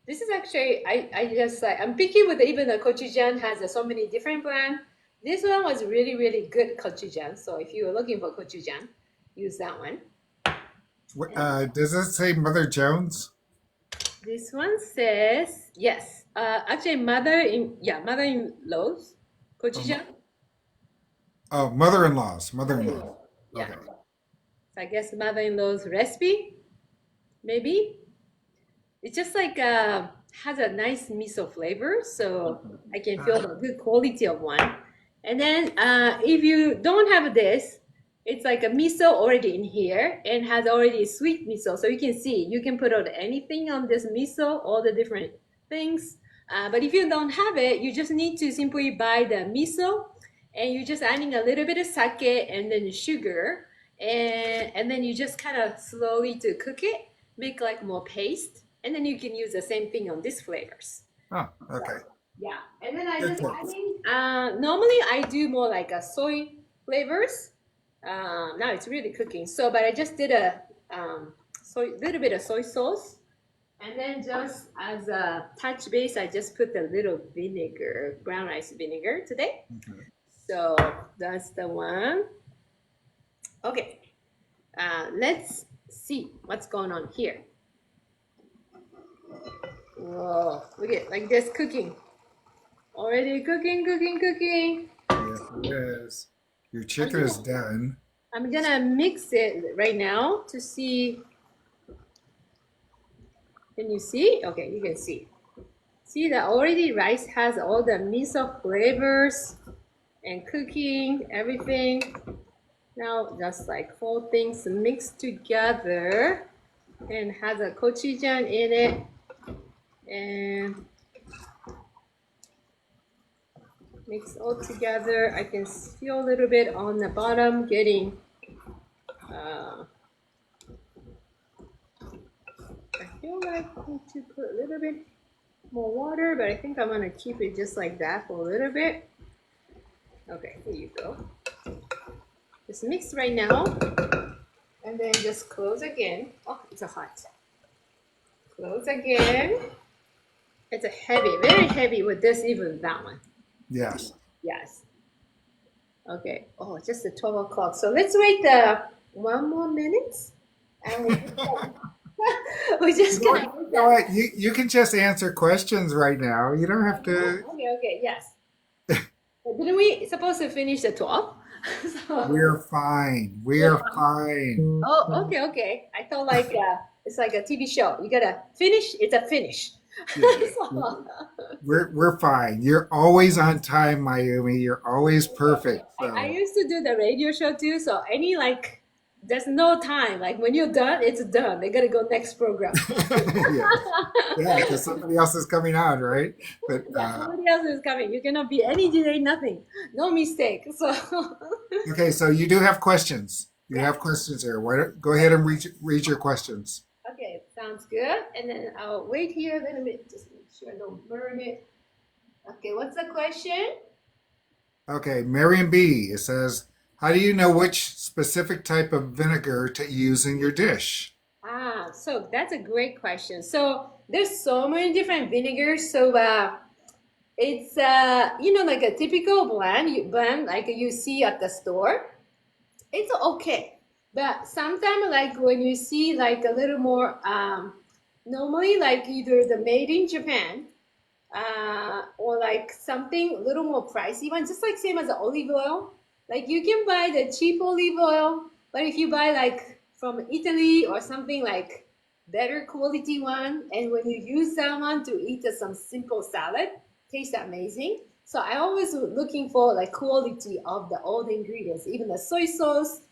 This is actually I just like I'm picky with even the gochujang has so many different brands. This one was really really good gochujang. So if you were looking for gochujang, use that one. Does it say Mother Jones? This one says yes. Actually, mother-in-law's gochujang. Oh, mother-in-law's. Mother-in-law. Yeah. Okay. So I guess mother-in-law's recipe, maybe. It's just like has a nice miso flavor, so I can feel the good quality of one. And then if you don't have this, it's like a miso already in here and has already sweet miso. So you can see, you can put out anything on this miso, all the different things. But if you don't have it, you just need to simply buy the miso and you're just adding a little bit of sake and then sugar. And then you just kind of slowly to cook it, make like more paste. And then you can use the same thing on these flavors. Oh, okay. Yeah, and then I Good just tips. adding. Normally I do more like a soy flavors. Now it's really cooking. So, but I just did a little bit of soy sauce, and then just as a touch base, I just put a little vinegar, brown rice vinegar today. Okay. So that's the one. Okay, let's see what's going on here. Whoa, look at like this cooking. Already cooking, cooking, cooking. Yes, it is. Your chicken is done. I'm gonna mix it right now to see. Can you see? Okay, you can see. See that already rice has all the miso flavors and cooking, everything. Now just like 4 things mixed together and has a gochujang in it. And mix all together. I can feel a little bit on the bottom getting I feel like I need to put a little bit more water, but I think I'm gonna keep it just like that for a little bit. Okay, here you go. Just mix right now and then just close again. Oh, it's hot. Close again. It's a heavy, very heavy with this, even that one. Yes. Yes. Okay. Oh, just the 12 o'clock. So let's wait one more minute. And we're just gonna You wait know that. what? You can just answer questions right now. You don't have to. Okay, okay, yes. Didn't we supposed to finish at 12? So, We're fine. We're fine. oh, okay, okay. I thought like it's like a TV show. You gotta finish, it's a finish. Yeah. So, We're fine. You're always on time, Mayumi. You're always perfect. I So used to do the radio show too, so any like there's no time. Like when you're done, it's done. They gotta go next program. yeah, yeah, because somebody else is coming on, right? But Yeah, somebody else is coming. You cannot be any delay, nothing. No mistake. So okay, so you do have questions. You yeah. have questions here. Go ahead and read your questions. Okay, sounds good. And then I'll wait here a little bit, just make sure I don't burn it. Okay, what's the question? Okay, Marion B. It says, "How do you know which specific type of vinegar to use in your dish?" Ah, so that's a great question. So there's so many different vinegars. So it's like a typical blend like you see at the store. It's okay, but sometimes like when you see like a little more normally like either the made in Japan or like something a little more pricey one, just like same as the olive oil. Like you can buy the cheap olive oil, but if you buy like from Italy or something like better quality one, and when you use that one to eat some simple salad, tastes amazing. So I always looking for like quality of the all the ingredients, even the soy sauce,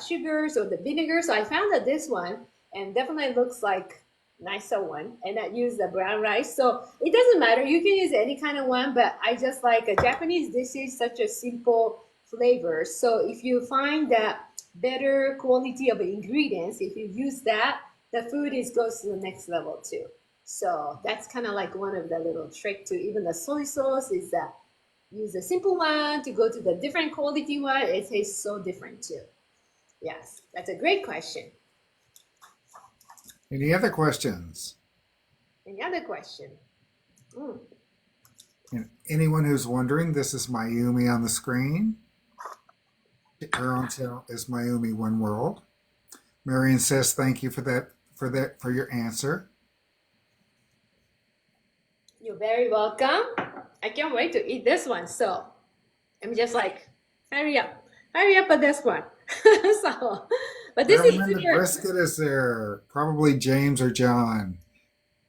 sugars or the vinegar. So I found that this one and definitely looks like nicer one, and I use the brown rice. So it doesn't matter. You can use any kind of one, but I just like a Japanese dish is such a simple flavor. So if you find that better quality of ingredients, if you use that, the food is goes to the next level too. So that's kind of like one of the little trick to even the soy sauce is that use a simple one to go to the different quality one. It tastes so different too. Yes, that's a great question. Any other questions? Any other question? Mm. And anyone who's wondering, this is Mayumi on the screen. Her own channel is Mayumi One World. Marion says thank you for your answer. You're very welcome. I can't wait to eat this one. So I'm just like, hurry up with this one. So, but this is Everyone, the easier. brisket is there. Probably James or John.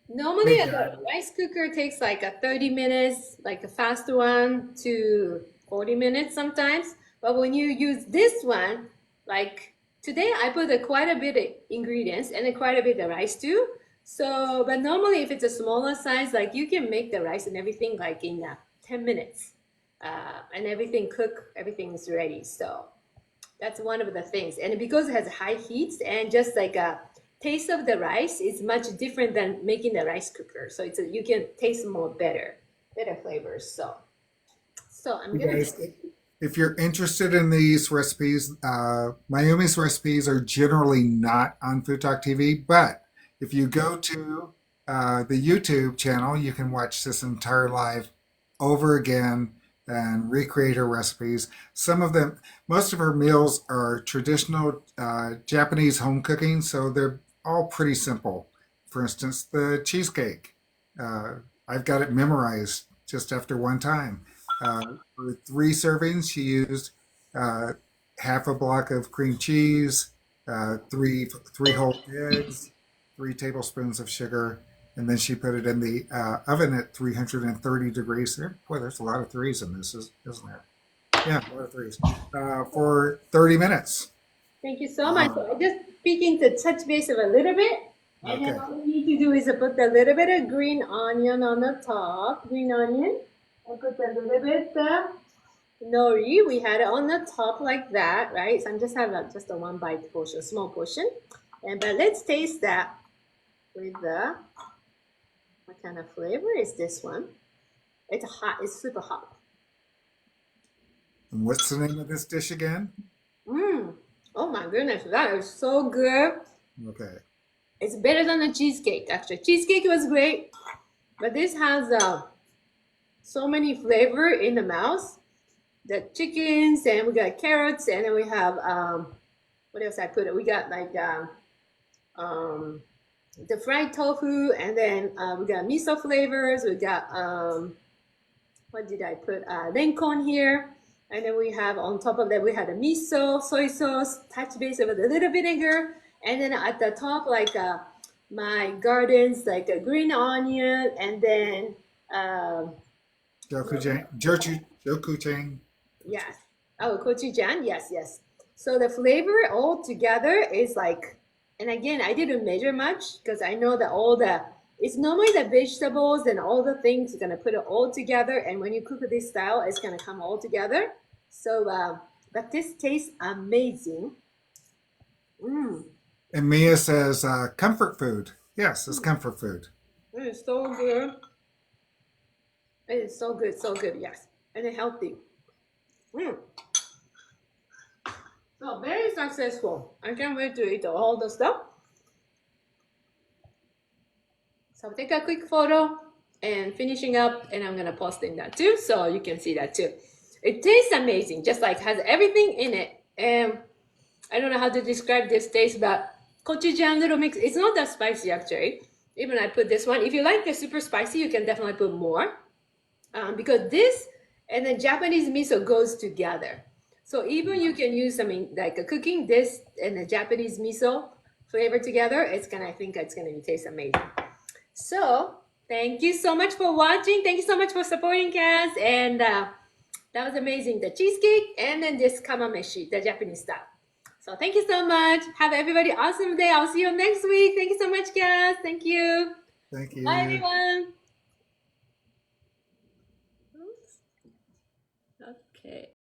Normally, Hey, the rice cooker takes like a 30 minutes, like a faster one to 40 minutes sometimes. But when you use this one, like today, I put quite a bit of ingredients and quite a bit of rice too. So, but normally, if it's a smaller size, like you can make the rice and everything like in 10 minutes, and everything is ready. So that's one of the things. And because it has high heats and just like a taste of the rice is much different than making the rice cooker. So you can taste more better flavors. So I'm you gonna. guys, if you're interested in these recipes, Mayumi's recipes are generally not on Food Talk TV, but if you go to the YouTube channel, you can watch this entire live over again and recreate her recipes. Some of them, most of her meals are traditional Japanese home cooking, so they're all pretty simple. For instance, the cheesecake. Uh, I've got it memorized just after one time. For 3 servings, she used uh, half a block of cream cheese, three whole eggs, 3 tablespoons of sugar, and then she put it in the oven at 330 degrees. Boy, there's a lot of threes in this, isn't there? Yeah, a lot of threes. For 30 minutes. Thank you so much. So I just speaking to touch base of a little bit. And then Okay. all we need to do is put a little bit of green onion on the top. Green onion. And put a little bit nori. We had it on the top like that, right? So I'm just having just a one bite portion, small portion. But let's taste that with what kind of flavor is this one? It's hot. It's super hot. And what's the name of this dish again? Mmm. Oh my goodness, that is so good. Okay. It's better than the cheesecake, actually. Cheesecake was great. But this has so many flavor in the mouth. The chickens, and we got carrots, and then we have what else I put it? We got like um, the fried tofu, and then we got miso flavors. We got what did I put? Renkon here. And then we have on top of that, we had a miso, soy sauce, touch base with a little vinegar. And then at the top, like my gardens, like a green onion, and then Jokuchang. yes, oh, gochujang, yes, yes. So the flavor all together is like, and again, I didn't measure much because I know that all the, it's normally the vegetables and all the things, you're gonna put it all together. And when you cook it this style, it's gonna come all together. So, but this tastes amazing. Mm, And Mia says comfort food. Yes, it's comfort food. it is so good. It is so good, so good, yes. And it's healthy. Mm. So very successful. I can't wait to eat all the stuff. So take a quick photo and finishing up, and I'm gonna post in that too, so you can see that too. It tastes amazing, just like has everything in it. And I don't know how to describe this taste, but gochujang little mix. It's not that spicy actually. Even I put this one. If you like the super spicy, you can definitely put more, because this and the Japanese miso goes together. So even you can use something like a cooking this and the Japanese miso flavor together. It's gonna, I think it's gonna taste amazing. So thank you so much for watching. Thank you so much for supporting Kaz. And that was amazing. The cheesecake and then this kamameshi, the Japanese style. So thank you so much. Have everybody awesome day. I'll see you next week. Thank you so much, Kaz. Thank you. Thank Bye, you. everyone.